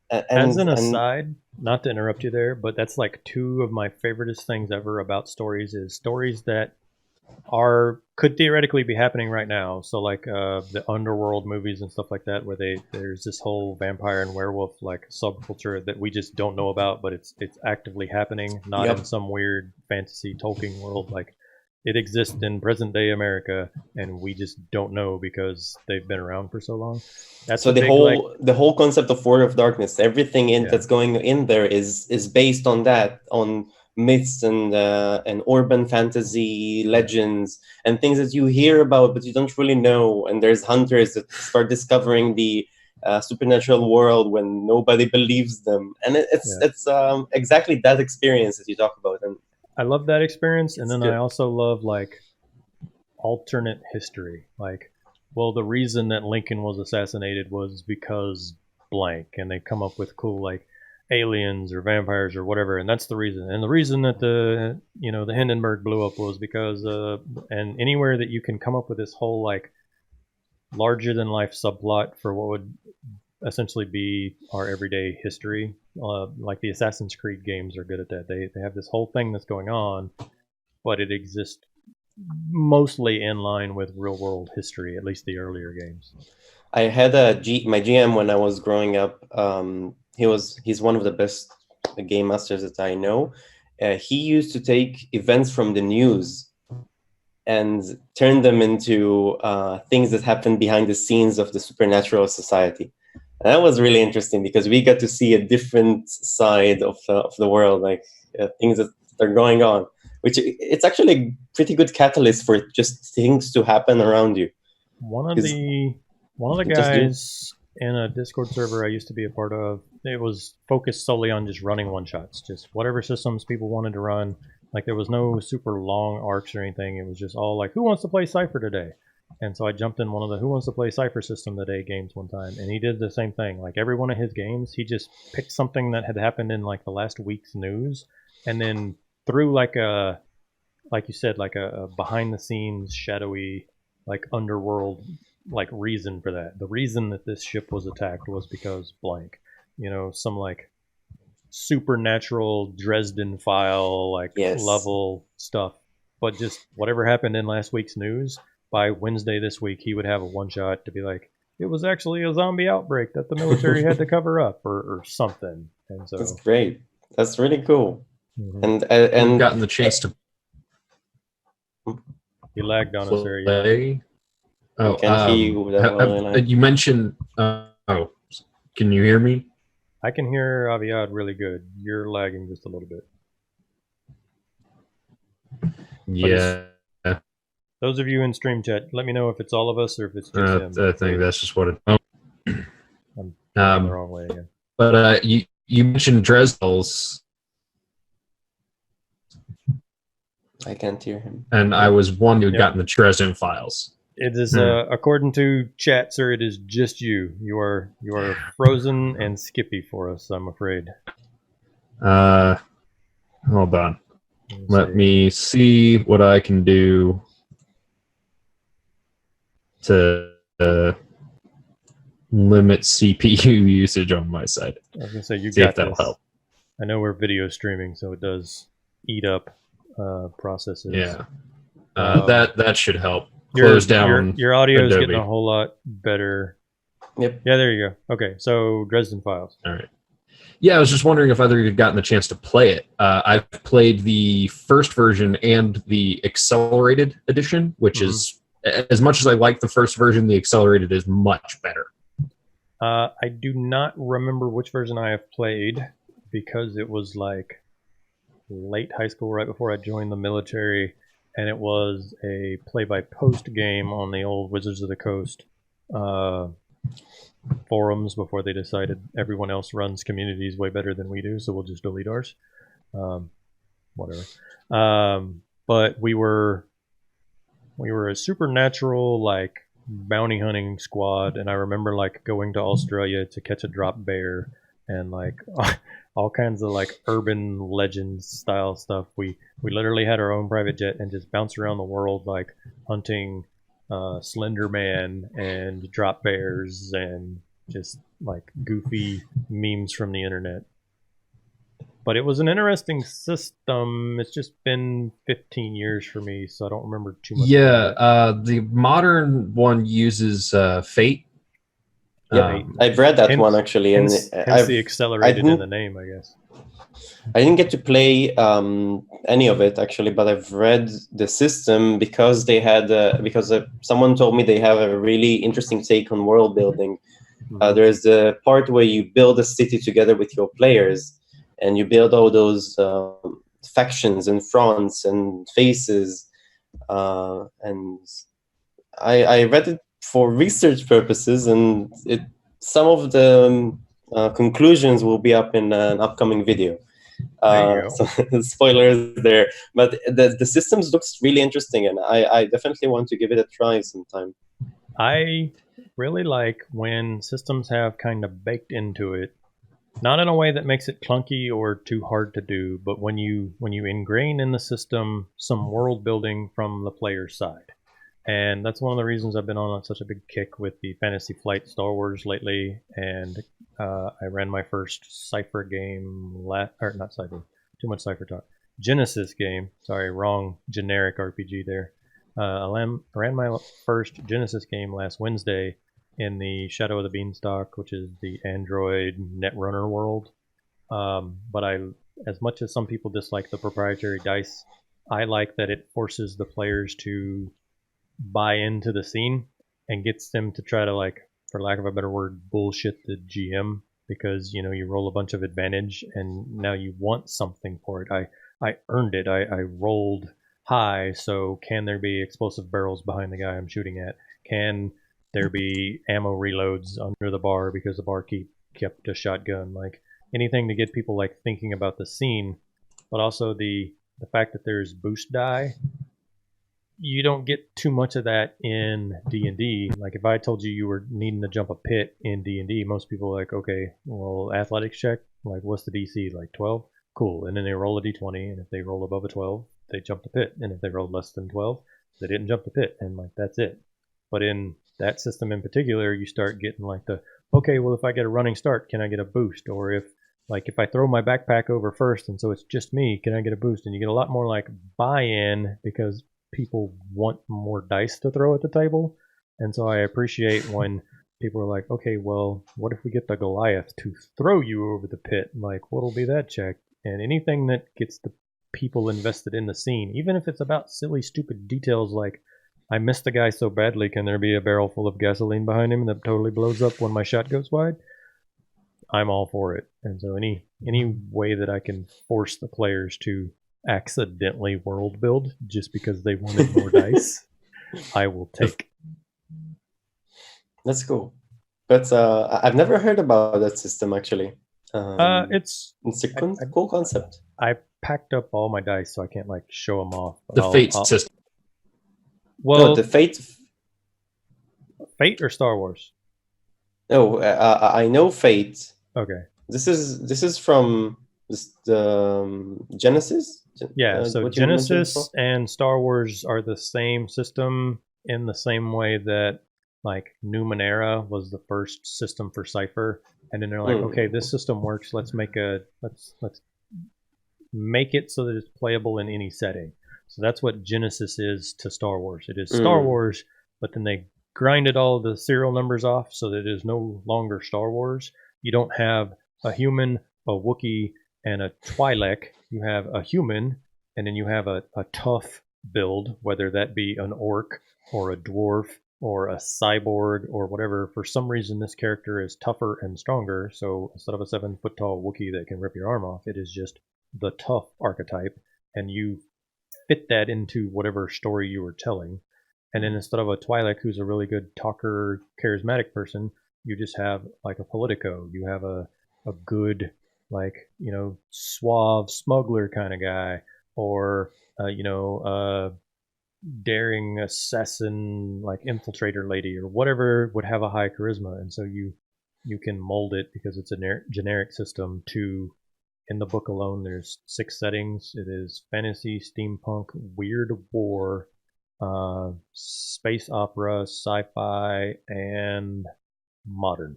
[SPEAKER 1] As an aside, not to interrupt you there, but that's like 2 of my favoriteest things ever about stories is stories that could theoretically be happening right now. So like the underworld movies and stuff like that, where there's this whole vampire and werewolf like subculture that we just don't know about, but it's actively happening, not in some weird fantasy Tolkien world. Like it exists in present day America, and we just don't know because they've been around for so long. That's
[SPEAKER 3] so the whole concept of World of Darkness, everything that's going in there is based on that, on myths and urban fantasy legends and things that you hear about but you don't really know. And there's hunters that start discovering the supernatural world when nobody believes them, and it's exactly that experience that you talk about. And
[SPEAKER 1] I love that experience, and then good. I also love like alternate history. Like, well, the reason that Lincoln was assassinated was because blank, and they come up with cool like aliens or vampires or whatever, and that's the reason. And the reason that the Hindenburg blew up was because and anywhere that you can come up with this whole like larger than life subplot for what would essentially be our everyday history, like the Assassin's Creed games are good at that. They have this whole thing that's going on, but it exists mostly in line with real world history, at least the earlier games.
[SPEAKER 3] I had my GM when I was growing up. He's one of the best game masters that I know. He used to take events from the news and turn them into things that happened behind the scenes of the supernatural society. And that was really interesting because we got to see a different side of the world, like things that are going on, which it's actually a pretty good catalyst for just things to happen around you.
[SPEAKER 1] One of the guys in a Discord server I used to be a part of, it was focused solely on just running one-shots, just whatever systems people wanted to run. Like there was no super long arcs or anything. It was just all like, who wants to play Cypher today? And so I jumped in one of the Who Wants to Play Cypher System Today games one time, and he did the same thing. Like every one of his games, he just picked something that had happened in like the last week's news, and then threw like you said, like a behind-the-scenes, shadowy, like underworld like reason for that. The reason that this ship was attacked was because blank. Some like supernatural Dresden file like level stuff, but just whatever happened in last week's news. By Wednesday this week, he would have a one-shot to be like, it was actually a zombie outbreak that the military had to cover up or something. And so
[SPEAKER 3] that's great. That's really cool.
[SPEAKER 2] Mm-hmm. And we've gotten the chance to.
[SPEAKER 1] You lagged on us there. Yeah.
[SPEAKER 2] Oh, you mentioned. Oh, can you hear me?
[SPEAKER 1] I can hear Aviad really good. You're lagging just a little bit.
[SPEAKER 2] Yeah.
[SPEAKER 1] Those of you in stream chat, let me know if it's all of us or if it's just him.
[SPEAKER 2] I think that's just what it.
[SPEAKER 1] I'm going the wrong way again.
[SPEAKER 2] But you mentioned Dresdel's.
[SPEAKER 3] I can't hear him.
[SPEAKER 2] And I was one who had gotten the Dresden files.
[SPEAKER 1] It is according to chat, sir. It is just you. You are frozen and skippy for us, I'm afraid.
[SPEAKER 2] Hold on. Let me see what I can do to limit CPU usage on my side.
[SPEAKER 1] I was gonna say you
[SPEAKER 2] see
[SPEAKER 1] got
[SPEAKER 2] if that'll
[SPEAKER 1] this.
[SPEAKER 2] help.
[SPEAKER 1] I know we're video streaming, so it does eat up processes.
[SPEAKER 2] Yeah, that should help. Close down.
[SPEAKER 1] Your audio is
[SPEAKER 2] Adobe.
[SPEAKER 1] getting a whole lot better.
[SPEAKER 3] Yep.
[SPEAKER 1] Yeah, there you go. Okay, so Dresden Files.
[SPEAKER 2] All right. Yeah, I was just wondering if either of you had gotten the chance to play it. I've played the first version and the accelerated edition, which is, as much as I like the first version, the accelerated is much better.
[SPEAKER 1] I do not remember which version I have played because it was like late high school, right before I joined the military, and it was a play-by-post game on the old Wizards of the Coast forums before they decided everyone else runs communities way better than we do, so we'll just delete ours. Whatever. But we were a supernatural like bounty hunting squad, and I remember like going to Australia to catch a drop bear and like all kinds of like urban legends style stuff. We literally had our own private jet and just bounced around the world like hunting Slender Man and drop bears and just like goofy memes from the internet. But it was an interesting system. It's just been 15 years for me, so I don't remember too much.
[SPEAKER 2] Yeah, the modern one uses Fate.
[SPEAKER 3] Yep, I've read that one actually, and
[SPEAKER 1] hence
[SPEAKER 3] I've
[SPEAKER 1] the accelerated in the name, I guess.
[SPEAKER 3] I didn't get to play any of it actually, but I've read the system because they had someone told me they have a really interesting take on world building. There's the part where you build a city together with your players, and you build all those factions and fronts and faces. And I read it for research purposes, and some of the conclusions will be up in an upcoming video. So spoilers there, but the systems looks really interesting, and I definitely want to give it a try sometime.
[SPEAKER 1] I really like when systems have kind of baked into it, not in a way that makes it clunky or too hard to do, but when you ingrain in the system some world building from the player's side. And that's one of the reasons I've been on such a big kick with the Fantasy Flight Star Wars lately. And I ran my first Cypher game not Cypher, too much Cypher talk. Genesis game. Sorry, wrong generic RPG there. I ran my first Genesis game last Wednesday in the Shadow of the Beanstalk, which is the Android Netrunner world. But as much as some people dislike the proprietary dice, I like that it forces the players to buy into the scene and gets them to try to, like, for lack of a better word, bullshit the GM, because you roll a bunch of advantage and now you want something for it. I earned it. I rolled high, so can there be explosive barrels behind the guy I'm shooting at? Can there be ammo reloads under the bar because the bar kept a shotgun? Like, anything to get people like thinking about the scene, but also the fact that there's boost die. You don't get too much of that in D&D. Like, if I told you were needing to jump a pit in D&D, most people are like, okay, well, athletics check, like, what's the DC? Like 12? Cool. And then they roll a D20, and if they roll above a 12, they jump the pit. And if they rolled less than 12, they didn't jump the pit. And, like, that's it. But in that system in particular, you start getting like okay, well, if I get a running start, can I get a boost? Or if I throw my backpack over first and so it's just me, can I get a boost? And you get a lot more like buy-in because people want more dice to throw at the table. And so I appreciate when people are like, okay, well, what if we get the Goliath to throw you over the pit? Like, what'll be that check? And anything that gets the people invested in the scene, even if it's about silly, stupid details like, I missed the guy so badly, can there be a barrel full of gasoline behind him that totally blows up when my shot goes wide? I'm all for it. And so any way that I can force the players to accidentally world build just because they wanted more dice, I will take.
[SPEAKER 3] That's cool. But I've never heard about that system actually.
[SPEAKER 1] It's
[SPEAKER 3] a cool concept.
[SPEAKER 1] I packed up all my dice, so I can't like show them off.
[SPEAKER 2] The Fate system.
[SPEAKER 3] Well, the Fate
[SPEAKER 1] or Star Wars?
[SPEAKER 3] No, I know Fate.
[SPEAKER 1] Okay.
[SPEAKER 3] This is from the Genesis.
[SPEAKER 1] Yeah, so Genesis and Star Wars are the same system in the same way that like Numenera was the first system for Cypher, and then they're like, okay, this system works. Let's make it so that it's playable in any setting. So that's what Genesis is to Star Wars. It is Star Wars, but then they grinded all the serial numbers off so that it is no longer Star Wars. You don't have a human, a Wookiee, and a Twi'lek. You have a human, and then you have a tough build, whether that be an orc or a dwarf or a cyborg or whatever. For some reason, this character is tougher and stronger. So instead of a 7-foot-tall Wookiee that can rip your arm off, it is just the tough archetype, and you fit that into whatever story you were telling. And then instead of a Twi'lek who's a really good talker, charismatic person, you just have like a Politico. You have a good, like, suave smuggler kind of guy, or daring assassin, like infiltrator lady, or whatever would have a high charisma. And so you can mold it, because it's a generic system, to, in the book alone, there's 6 settings. It is fantasy, steampunk, weird war, space opera, sci-fi, and modern.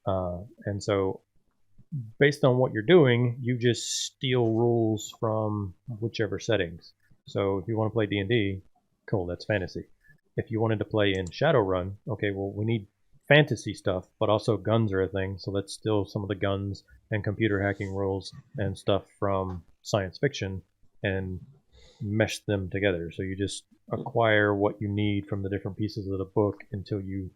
[SPEAKER 1] And so based on what you're doing, you just steal rules from whichever settings. So if you want to play D&D, cool, that's fantasy. If you wanted to play in Shadowrun, okay, well, we need fantasy stuff, but also guns are a thing, so let's steal some of the guns and computer hacking rules and stuff from science fiction and mesh them together. So you just acquire what you need from the different pieces of the book until you...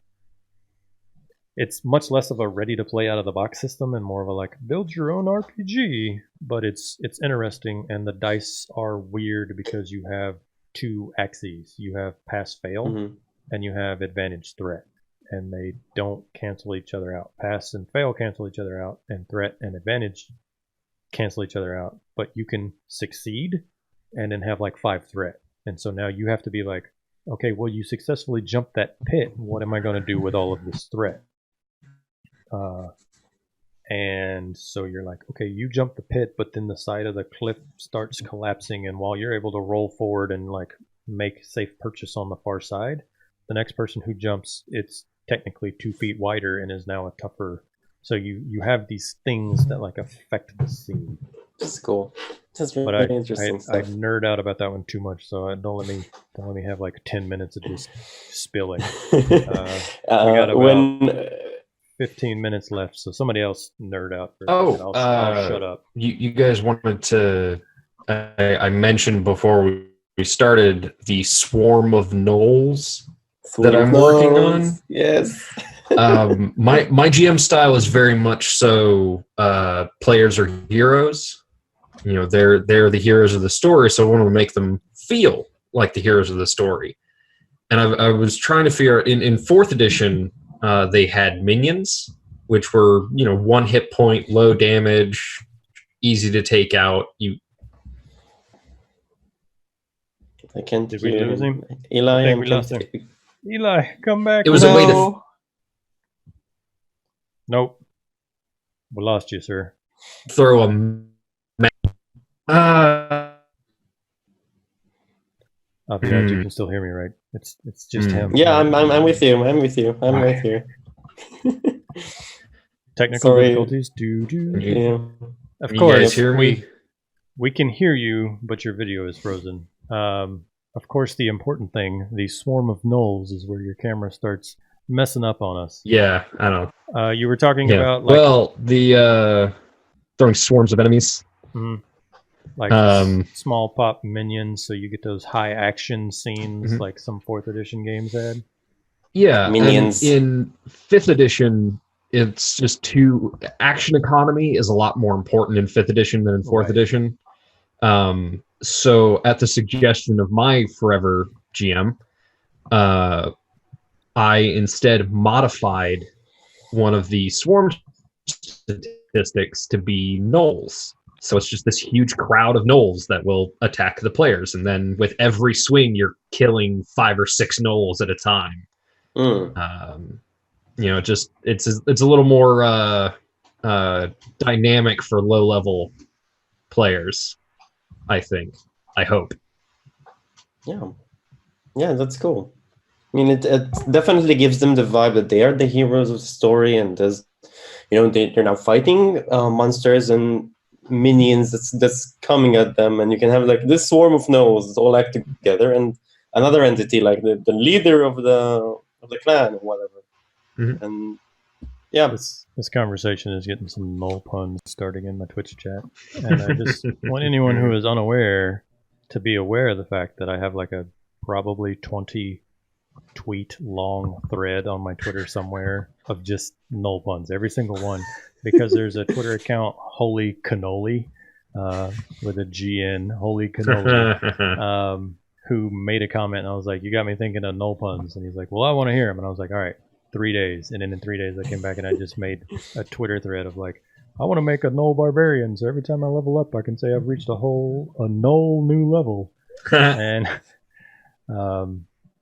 [SPEAKER 1] It's much less of a ready-to-play out-of-the-box system and more of a, like, build your own RPG, but it's interesting, and the dice are weird because you have two axes. You have pass-fail, and you have advantage-threat, and they don't cancel each other out. Pass and fail cancel each other out, and threat and advantage cancel each other out, but you can succeed and then have, like, 5 threat. And so now you have to be like, okay, well, you successfully jumped that pit. What am I going to do with all of this threat? And so you're like, okay, you jump the pit, but then the side of the cliff starts collapsing, and while you're able to roll forward and like make safe purchase on the far side, the next person who jumps, it's technically 2 feet wider and is now a tougher. So you have these things that like affect the scene.
[SPEAKER 3] That's cool. That's really interesting
[SPEAKER 1] I
[SPEAKER 3] stuff.
[SPEAKER 1] nerd out about that one too much, so don't let me have like 10 minutes of just spilling.
[SPEAKER 3] We
[SPEAKER 1] got about 15 minutes left, so somebody else nerd out for a second. I'll shut up.
[SPEAKER 2] You guys wanted to... I mentioned before we started the swarm of gnolls that I'm working on.
[SPEAKER 3] Yes.
[SPEAKER 2] My GM style is very much so players are heroes. You know, they're the heroes of the story, so I want to make them feel like the heroes of the story. And I was trying to figure out, in 4th edition, they had minions, which were, 1 hit point, low damage, easy to take out.
[SPEAKER 3] I can't.
[SPEAKER 1] Did we lose him?
[SPEAKER 3] Eli,
[SPEAKER 1] I think we lost him. Eli, come back.
[SPEAKER 2] It was a way to...
[SPEAKER 1] Nope. We lost you, sir.
[SPEAKER 2] Throw a...
[SPEAKER 1] Aviad, you can still hear me, right? It's just him.
[SPEAKER 3] Yeah, I'm with you. I'm with you. I'm right here.
[SPEAKER 1] Technical difficulties.
[SPEAKER 3] Yeah.
[SPEAKER 1] Of
[SPEAKER 2] You
[SPEAKER 1] course,
[SPEAKER 2] guys hear me?
[SPEAKER 1] we can hear you, but your video is frozen. Of course, the important thing, the swarm of gnolls, is where your camera starts messing up on us.
[SPEAKER 2] Yeah, I don't know.
[SPEAKER 1] You were talking about like,
[SPEAKER 2] well, the throwing swarms of enemies.
[SPEAKER 1] Like small pop minions, so you get those high action scenes like some 4th edition games had.
[SPEAKER 2] Yeah,
[SPEAKER 3] minions.
[SPEAKER 2] In 5th edition, it's just action economy is a lot more important in 5th edition than in 4th edition. So at the suggestion of my forever GM, I instead modified one of the swarm statistics to be gnolls. So it's just this huge crowd of gnolls that will attack the players, and then with every swing, you're killing 5 or 6 gnolls at a time. Just it's a little more dynamic for low-level players, I think. I hope.
[SPEAKER 3] Yeah, that's cool. I mean, it definitely gives them the vibe that they are the heroes of the story, and they're now fighting monsters and minions that's coming at them, and you can have like this swarm of gnolls all act together, and another entity like the leader of the clan or whatever. And yeah,
[SPEAKER 1] this conversation is getting some null puns starting in my Twitch chat, and I just want anyone who is unaware to be aware of the fact that I have like a probably 20 tweet long thread on my Twitter somewhere of just null puns, every single one, because there's a Twitter account, Holy Cannoli, with a GN, Holy Cannoli, who made a comment, and I was like, you got me thinking of null puns, and he's like, well, I want to hear them, and I was like, all right, 3 days, and then in 3 days I came back and I just made a Twitter thread of like, I want to make a null barbarian, so every time I level up I can say I've reached a null new level. And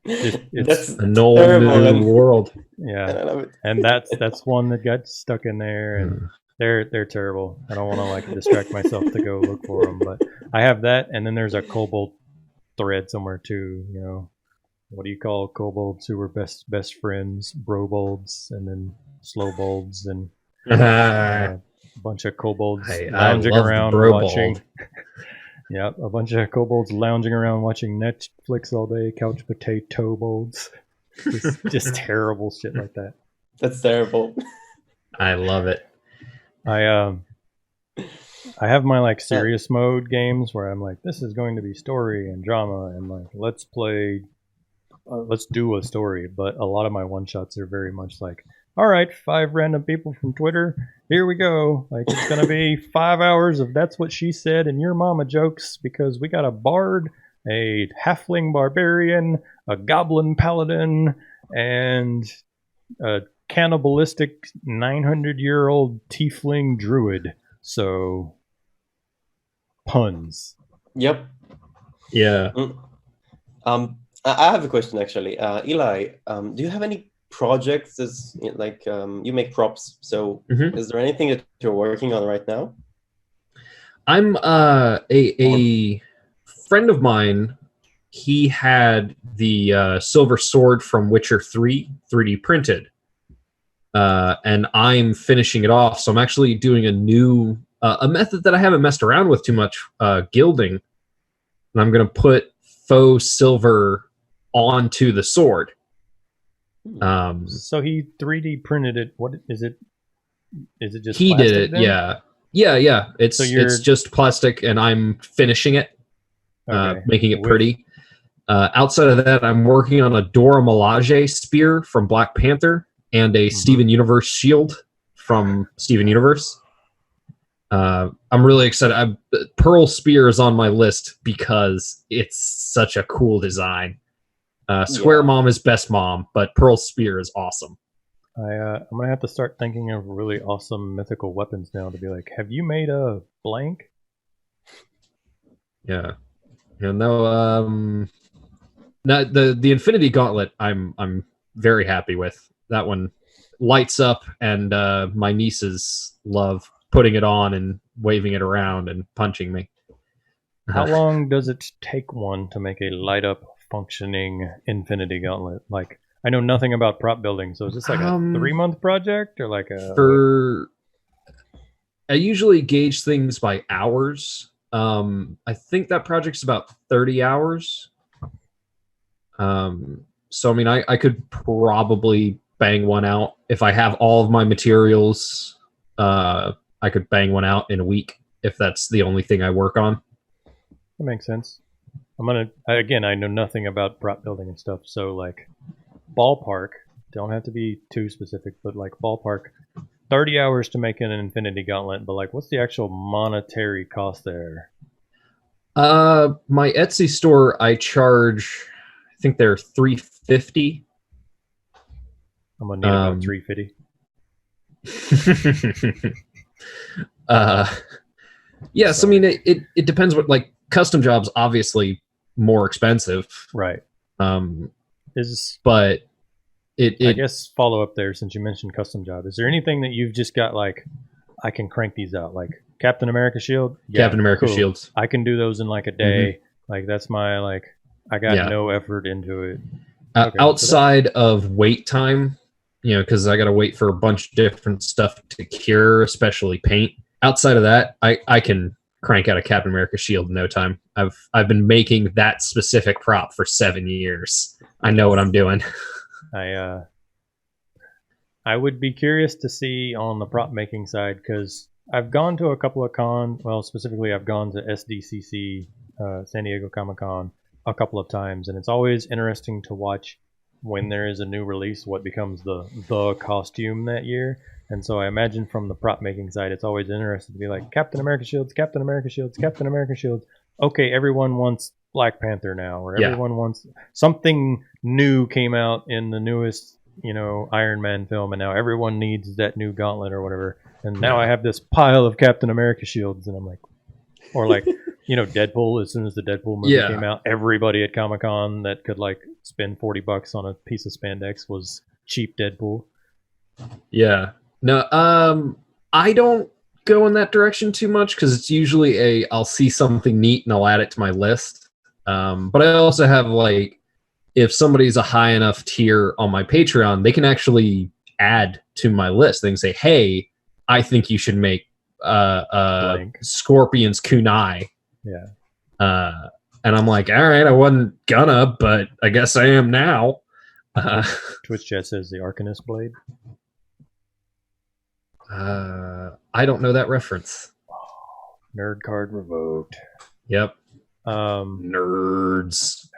[SPEAKER 1] it's
[SPEAKER 2] a null new world.
[SPEAKER 1] Yeah, and that's one that got stuck in there, and they're terrible. I don't want to like distract myself to go look for them, but I have that, and then there's a kobold thread somewhere too. What do you call kobolds who were best friends? Brobolds, and then slowbolds, and A bunch of kobolds
[SPEAKER 2] I
[SPEAKER 1] lounging
[SPEAKER 2] love the
[SPEAKER 1] around
[SPEAKER 2] bro
[SPEAKER 1] watching.
[SPEAKER 2] bald.
[SPEAKER 1] Yeah, a bunch of kobolds lounging around watching Netflix all day, couch potato bolds. Just terrible shit like that.
[SPEAKER 3] That's terrible.
[SPEAKER 2] I love it.
[SPEAKER 1] I have my like serious mode games where I'm like, this is going to be story and drama and like let's do a story. But a lot of my one shots are very much like, all right, 5 random people from Twitter, here we go. Like it's gonna be 5 hours of that's what she said and your mama jokes because we got a bard, a halfling barbarian, a goblin paladin, and a cannibalistic 900-year-old tiefling druid. So puns.
[SPEAKER 3] Yep.
[SPEAKER 2] Yeah.
[SPEAKER 3] I have a question actually. Eli, do you have any projects that's like you make props? So is there anything that you're working on right now?
[SPEAKER 2] I'm a friend of mine. He had the silver sword from Witcher 3 3D printed. And I'm finishing it off. So I'm actually doing a new a method that I haven't messed around with too much, gilding. And I'm going to put faux silver onto the sword.
[SPEAKER 1] So he 3D printed it. What is it? Is it just
[SPEAKER 2] he
[SPEAKER 1] plastic
[SPEAKER 2] did it?
[SPEAKER 1] then?
[SPEAKER 2] Yeah. It's just plastic, and I'm finishing it, making it pretty. Outside of that, I'm working on a Dora Milaje spear from Black Panther and a Steven Universe shield from Steven Universe. I'm really excited. Pearl Spear is on my list because it's such a cool design. Square Mom is best mom, but Pearl Spear is awesome.
[SPEAKER 1] I'm gonna have to start thinking of really awesome mythical weapons now to be like, have you made a blank?
[SPEAKER 2] Yeah. No, the Infinity Gauntlet I'm very happy with. That one lights up, and my nieces love putting it on and waving it around and punching me.
[SPEAKER 1] How long does it take one to make a light up functioning Infinity Gauntlet? Like, I know nothing about prop building, so is this like a 3-month project or like a?
[SPEAKER 2] I usually gauge things by hours. I think that project's about 30 hours. So I mean, I could probably bang one out if I have all of my materials. I could bang one out in a week if that's the only thing I work on.
[SPEAKER 1] That makes sense. I know nothing about prop building and stuff, so like ballpark, don't have to be too specific, but like ballpark, 30 hours to make an Infinity Gauntlet, but like what's the actual monetary cost there?
[SPEAKER 2] My Etsy store, I charge, I think they're $350.
[SPEAKER 1] I'm gonna need about $350.
[SPEAKER 2] Yes, I mean it depends what, like, custom jobs obviously more expensive,
[SPEAKER 1] right?
[SPEAKER 2] But
[SPEAKER 1] I guess follow up there, since you mentioned custom job, is there anything that you've just got like, I can crank these out, like Captain America shield?
[SPEAKER 2] Yeah, Captain America
[SPEAKER 1] cool.
[SPEAKER 2] shields.
[SPEAKER 1] I can do those in like a day. Like that's my like, I got no effort into it. Okay,
[SPEAKER 2] outside of wait time, because I got to wait for a bunch of different stuff to cure, especially paint. Outside of that, I can crank out a Captain America shield in no time. I've been making that specific prop for 7 years. I know what I'm doing.
[SPEAKER 1] I would be curious to see on the prop making side, because I've gone to a couple of cons. Well, specifically, I've gone to SDCC, San Diego Comic-Con, a couple of times, and it's always interesting to watch when there is a new release what becomes the costume that year. And so I imagine from the prop making side, it's always interesting to be like, Captain America shields, Captain America shields, Captain America shields. Okay, everyone wants Black Panther now, or everyone wants something new came out in the newest, Iron Man film, and now everyone needs that new gauntlet or whatever. And now I have this pile of Captain America shields, and I'm like, or like, Deadpool. As soon as the Deadpool movie came out, everybody at Comic-Con that could like spend $40 on a piece of spandex was cheap Deadpool.
[SPEAKER 2] Yeah. No, I don't go in that direction too much, because it's usually I'll see something neat and I'll add it to my list. But I also have, like, if somebody's a high enough tier on my Patreon, they can actually add to my list. They can say, hey, I think you should make
[SPEAKER 1] Blank.
[SPEAKER 2] Scorpion's kunai.
[SPEAKER 1] Yeah.
[SPEAKER 2] And I'm like, all right, I wasn't gonna, but I guess I am now.
[SPEAKER 1] Twitch chat says the Arcanist blade.
[SPEAKER 2] I don't know that reference.
[SPEAKER 1] Nerd card revoked.
[SPEAKER 2] Yep.
[SPEAKER 1] Nerds.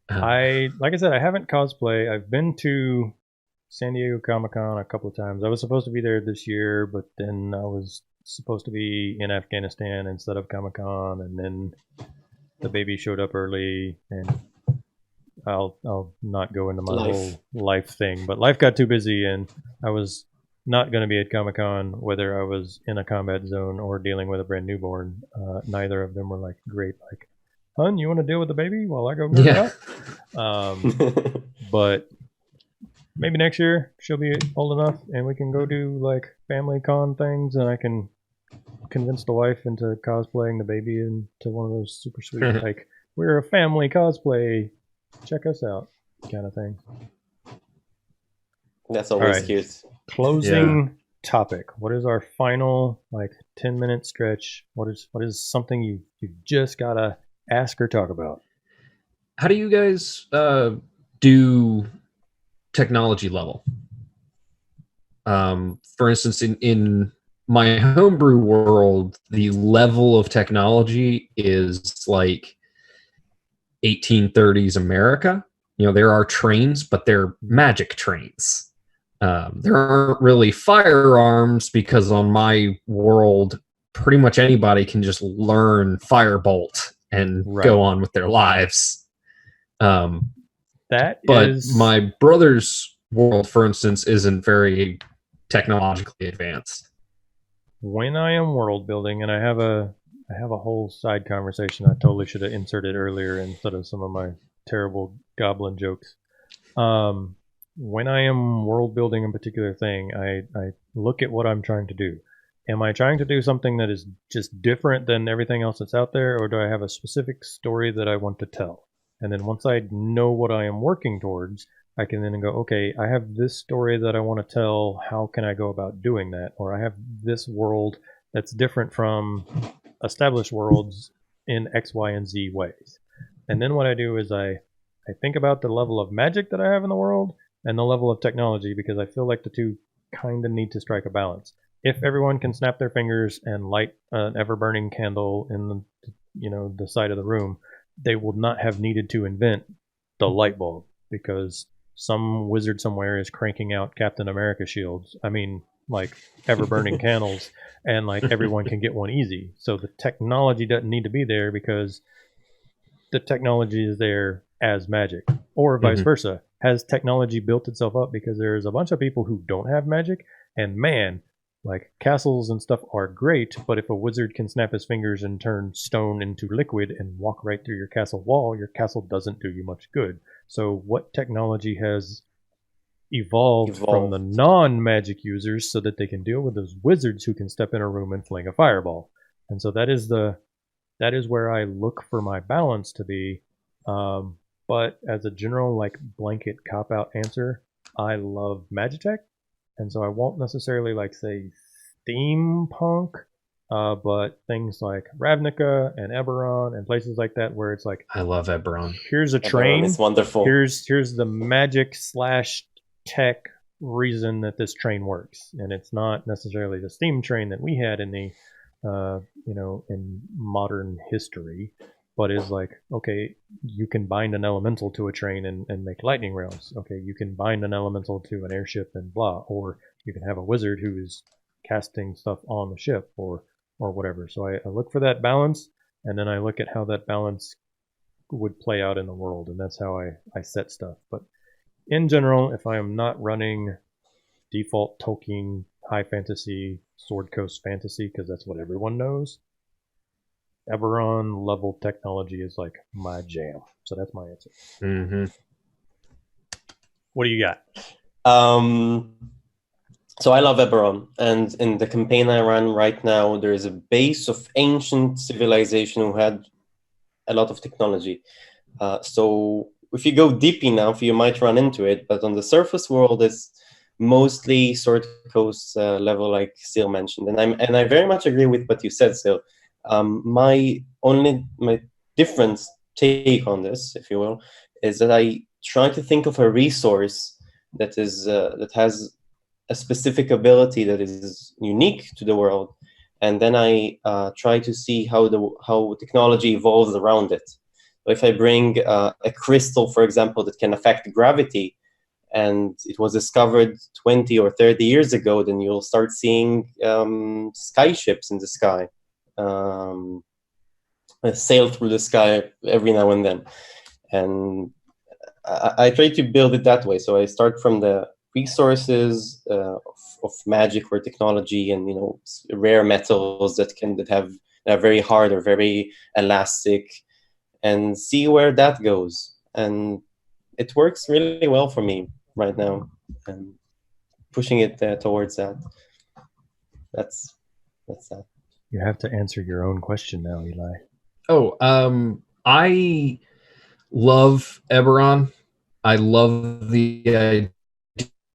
[SPEAKER 1] Like I said, I haven't cosplay. I've been to San Diego Comic-Con a couple of times. I was supposed to be there this year, but then I was supposed to be in Afghanistan instead of Comic-Con, and then the baby showed up early, and I'll not go into my whole life thing, but life got too busy, and I was not going to be at Comic-Con, whether I was in a combat zone or dealing with a brand newborn. Neither of them were like great. Like, hun, you want to deal with the baby while I go nerd out? But maybe next year she'll be old enough, and we can go do like family con things, and I can convince the wife into cosplaying the baby into one of those super sweet like, we're a family cosplay, check us out kind of thing.
[SPEAKER 3] That's always
[SPEAKER 1] right.
[SPEAKER 3] cute.
[SPEAKER 1] Closing topic. What is our final like 10-minute stretch? What is something you just gotta ask or talk about?
[SPEAKER 2] How do you guys do technology level? For instance, in my homebrew world, the level of technology is like 1830s America. You know, there are trains, but they're magic trains. There aren't really firearms because on my world, pretty much anybody can just learn Firebolt and go on with their lives. But my brother's world, for instance, isn't very technologically advanced.
[SPEAKER 1] When I am world building, and I have a whole side conversation I totally should have inserted earlier instead of some of my terrible goblin jokes. When I am world building a particular thing, I look at what I'm trying to do. Am I trying to do something that is just different than everything else that's out there, or do I have a specific story that I want to tell? And then once I know what I am working towards, I can then go, okay, I have this story that I want to tell. How can I go about doing that? Or I have this world that's different from established worlds in X, Y, and Z ways. And then what I do is I think about the level of magic that I have in the world and the level of technology, because I feel like the two kind of need to strike a balance. If everyone can snap their fingers and light an ever-burning candle in the side of the room, they will not have needed to invent the light bulb, because some wizard somewhere is cranking out Captain America shields. I mean, like ever-burning candles, and like everyone can get one easy. So the technology doesn't need to be there because the technology is there as magic, or vice versa. Has technology built itself up because there's a bunch of people who don't have magic, and man, like castles and stuff are great, but if a wizard can snap his fingers and turn stone into liquid and walk right through your castle wall, your castle doesn't do you much good. So what technology has evolved from the non-magic users so that they can deal with those wizards who can step in a room and fling a fireball? And so that is where I look for my balance to be. But as a general like blanket cop-out answer, I love Magitech, and so I won't necessarily like say steampunk, but things like Ravnica and Eberron and places like that where it's like,
[SPEAKER 2] I love Eberron.
[SPEAKER 1] Here's a train.
[SPEAKER 3] It's wonderful.
[SPEAKER 1] Here's the magic / tech reason that this train works, and it's not necessarily the steam train that we had in the in modern history. But is like, okay, you can bind an elemental to a train and make lightning rails. Okay, you can bind an elemental to an airship and blah. Or you can have a wizard who is casting stuff on the ship or whatever. So I look for that balance, and then I look at how that balance would play out in the world, and that's how I set stuff. But in general, if I am not running default Tolkien high fantasy, Sword Coast fantasy, because that's what everyone knows, Eberron level technology is like my jam. So that's my answer. What do you got?
[SPEAKER 3] So I love Eberron, and in the campaign I run right now, there is a base of ancient civilization who had a lot of technology. So if you go deep enough, you might run into it. But on the surface world, it's mostly source code level, like Sil mentioned, and I very much agree with what you said, Sil. My different take on this, if you will, is that I try to think of a resource that has a specific ability that is unique to the world, and then I try to see how technology evolves around it. So if I bring a crystal, for example, that can affect gravity, and it was discovered 20 or 30 years ago, then you'll start seeing skyships in the sky, sail through the sky every now and then. And I try to build it that way. So I start from the resources of magic or technology, and rare metals that are very hard or very elastic, and see where that goes. And it works really well for me right now, and pushing it towards that. That's that.
[SPEAKER 1] You have to answer your own question now, Eli.
[SPEAKER 2] Oh, I love Eberron. I love the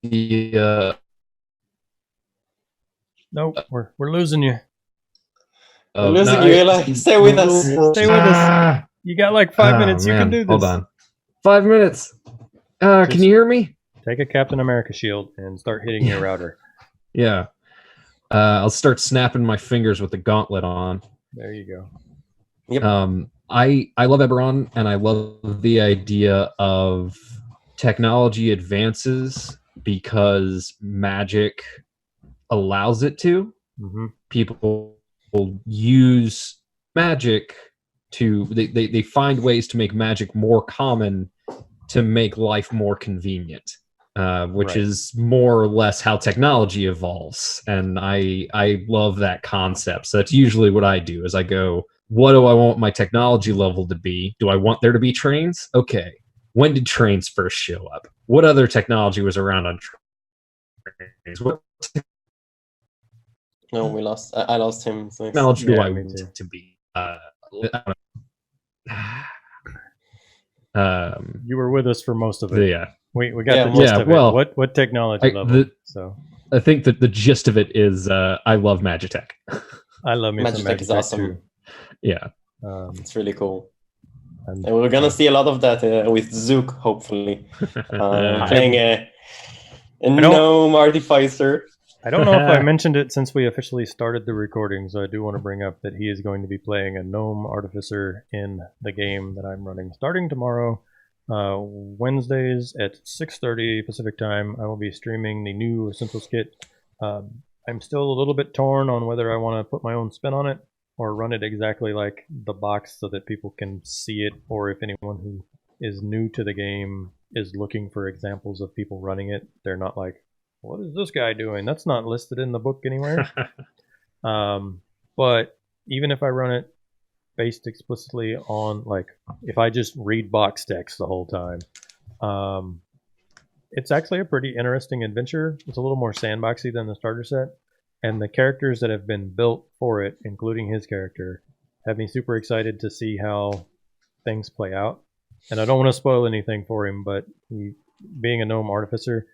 [SPEAKER 2] idea.
[SPEAKER 1] Nope, we're losing you.
[SPEAKER 3] We're losing you, Eli. Stay with us.
[SPEAKER 1] Stay with us. You got like 5 minutes. You can do this.
[SPEAKER 2] Hold on. 5 minutes. Can you hear me?
[SPEAKER 1] Take a Captain America shield and start hitting your router.
[SPEAKER 2] Yeah. I'll start snapping my fingers with the gauntlet on.
[SPEAKER 1] There you go.
[SPEAKER 3] Yep.
[SPEAKER 2] I love Eberron, and I love the idea of technology advances because magic allows it to.
[SPEAKER 1] Mm-hmm.
[SPEAKER 2] People use magic to they find ways to make magic more common to make life more convenient, which
[SPEAKER 1] Right.
[SPEAKER 2] is more or less how technology evolves. And I love that concept. So that's usually what I do is I go, what do I want my technology level to be? Do I want there to be trains? Okay. When did trains first show up? What other technology was around on trains? What
[SPEAKER 3] No, we lost. I lost him. So
[SPEAKER 2] technology do
[SPEAKER 1] Yeah,
[SPEAKER 2] I
[SPEAKER 1] me
[SPEAKER 2] want
[SPEAKER 1] too.
[SPEAKER 2] to be?
[SPEAKER 1] You were with us for most of it.
[SPEAKER 2] Yeah.
[SPEAKER 1] We got
[SPEAKER 3] Yeah,
[SPEAKER 1] the gist
[SPEAKER 2] yeah,
[SPEAKER 1] of
[SPEAKER 2] well,
[SPEAKER 1] it. What technology level?
[SPEAKER 2] So I think that the gist of it is I love Magitech.
[SPEAKER 1] I love me some
[SPEAKER 3] Magitech is
[SPEAKER 1] Magitech
[SPEAKER 3] awesome.
[SPEAKER 1] too.
[SPEAKER 2] Yeah.
[SPEAKER 3] It's really cool.
[SPEAKER 1] And
[SPEAKER 3] we're gonna see a lot of that with Zook, hopefully. Playing a gnome artificer.
[SPEAKER 1] I don't know if I mentioned it since we officially started the recording, so I do want to bring up that he is going to be playing a gnome artificer in the game that I'm running starting tomorrow, Wednesdays at 6:30 Pacific time. I will be streaming the new Essentials kit. I'm still a little bit torn on whether I want to put my own spin on it or run it exactly like the box so that people can see it, or if anyone who is new to the game is looking for examples of people running it, they're not like, what is this guy doing? That's not listed in the book anywhere. But even if I run it based explicitly on, like, if I just read box text the whole time, it's actually a pretty interesting adventure. It's a little more sandboxy than the starter set. And the characters that have been built for it, including his character, have me super excited to see how things play out. And I don't want to spoil anything for him, but being a gnome artificer,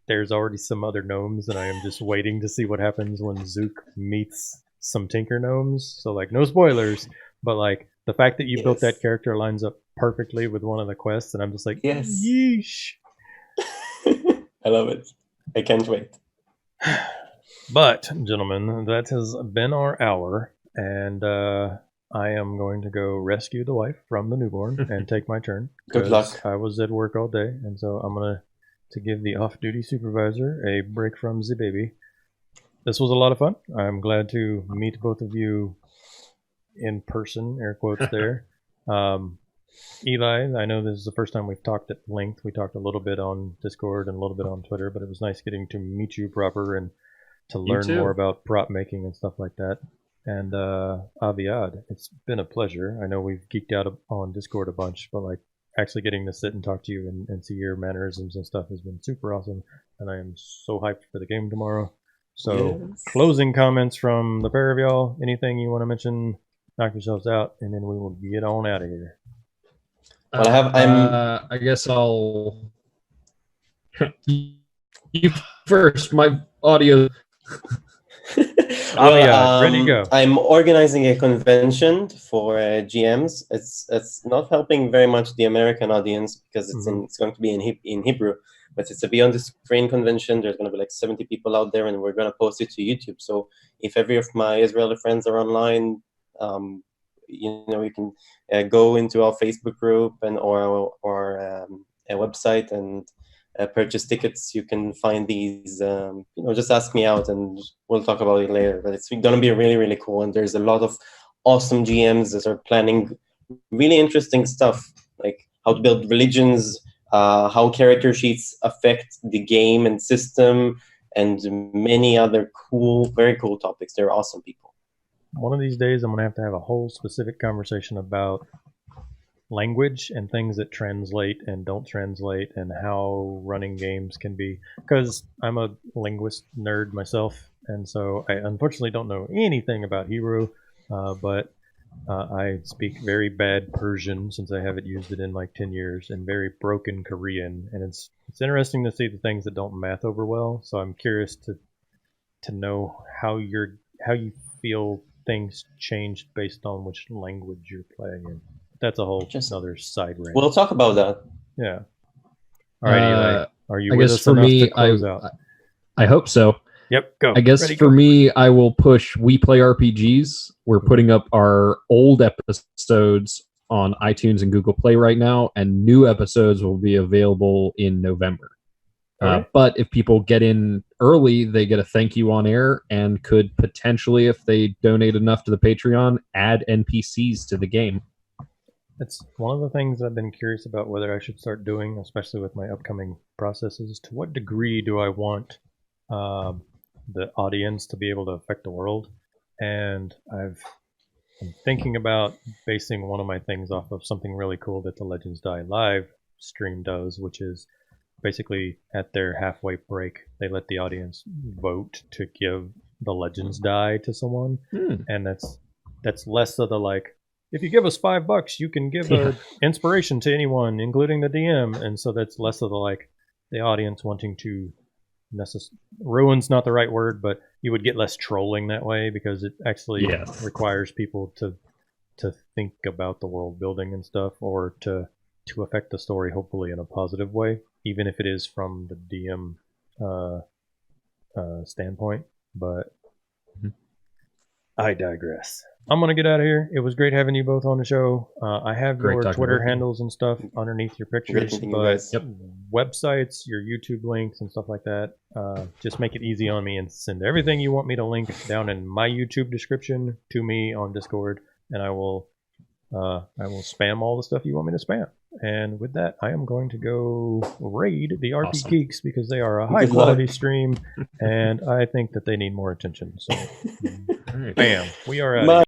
[SPEAKER 1] there's already some other gnomes, and I am just waiting to see what happens when Zook meets some Tinker gnomes. So, like, no spoilers, but, like, the fact that you built that character lines up perfectly with one of the quests, and I'm just like,
[SPEAKER 3] yes.
[SPEAKER 1] Yeesh.
[SPEAKER 3] I love it. I can't wait.
[SPEAKER 1] But, gentlemen, that has been our hour, and I am going to go rescue the wife from the newborn and take my turn.
[SPEAKER 3] Good luck.
[SPEAKER 1] I was at work all day, and so I'm going to give the off-duty supervisor a break from the baby. This was a lot of fun. I'm glad to meet both of you in person, air quotes there. Eli, I know this is the first time we've talked at length. We talked a little bit on Discord and a little bit on Twitter, but it was nice getting to meet you proper and to learn more about prop making and stuff like that. And Aviad, it's been a pleasure. I know we've geeked out on Discord a bunch, but like actually getting to sit and talk to you and see your mannerisms and stuff has been super awesome. And I am so hyped for the game tomorrow. So closing comments from the pair of y'all. Anything you want to mention? Knock yourselves out, and then we will get on out of here.
[SPEAKER 3] Well,
[SPEAKER 2] I guess I'll. You first. My audio.
[SPEAKER 1] Aviad, ready to go.
[SPEAKER 3] I'm organizing a convention for GMs. It's not helping very much the American audience because it's going to be in Hebrew, but it's a Beyond the Screen convention. There's going to be like 70 people out there, and we're going to post it to YouTube. So if every of my Israeli friends are online, you can go into our Facebook group and or a website and purchase tickets. You can find these, just ask me out and we'll talk about it later. But it's going to be really, really cool. And there's a lot of awesome GMs that are planning really interesting stuff, like how to build religions, how character sheets affect the game and system, and many other cool, very cool topics. They're awesome people.
[SPEAKER 1] One of these days, I'm going to have a whole specific conversation about language and things that translate and don't translate, and how running games can be, because I'm a linguist nerd myself, and so I unfortunately don't know anything about Hebrew, but I speak very bad Persian since I haven't used it in like 10 years, and very broken Korean, and it's interesting to see the things that don't math over well. So I'm curious to know how you feel things changed based on which language you're playing in. That's a whole other side rant.
[SPEAKER 3] We'll talk about that.
[SPEAKER 1] Yeah. All right, Eli. Are you
[SPEAKER 2] I
[SPEAKER 1] with
[SPEAKER 2] guess
[SPEAKER 1] us
[SPEAKER 2] for
[SPEAKER 1] enough
[SPEAKER 2] me,
[SPEAKER 1] to close out?
[SPEAKER 2] I hope so.
[SPEAKER 1] Yep, go.
[SPEAKER 2] I guess
[SPEAKER 1] Ready,
[SPEAKER 2] for
[SPEAKER 1] go.
[SPEAKER 2] me, I will push We Play RPGs. We're putting up our old episodes on iTunes and Google Play right now, and new episodes will be available in November.
[SPEAKER 1] Okay.
[SPEAKER 2] But if people get in early, they get a thank you on air, and could potentially, if they donate enough to the Patreon, add NPCs to the game.
[SPEAKER 1] It's one of the things I've been curious about whether I should start doing, especially with my upcoming processes. To what degree do I want the audience to be able to affect the world? And I'm thinking about basing one of my things off of something really cool that the Legends Die live stream does, which is basically at their halfway break, they let the audience vote to give the Legends Die to someone. And that's less of the like, if you give us $5, you can give an inspiration to anyone, including the DM. And so that's less of the like the audience wanting to ruin's not the right word, but you would get less trolling that way, because it actually requires people to think about the world building and stuff, or to affect the story, hopefully in a positive way, even if it is from the DM standpoint. But I digress. I'm going to get out of here. It was great having you both on the show. I have your Twitter handles and stuff underneath your pictures, but websites, your YouTube links and stuff like that, just make it easy on me and send everything you want me to link down in my YouTube description to me on Discord, and I will spam all the stuff you want me to spam. And with that, I am going to go raid the RP Geeks, because they are a high quality stream, and I think that they need more attention. So, bam, we are out.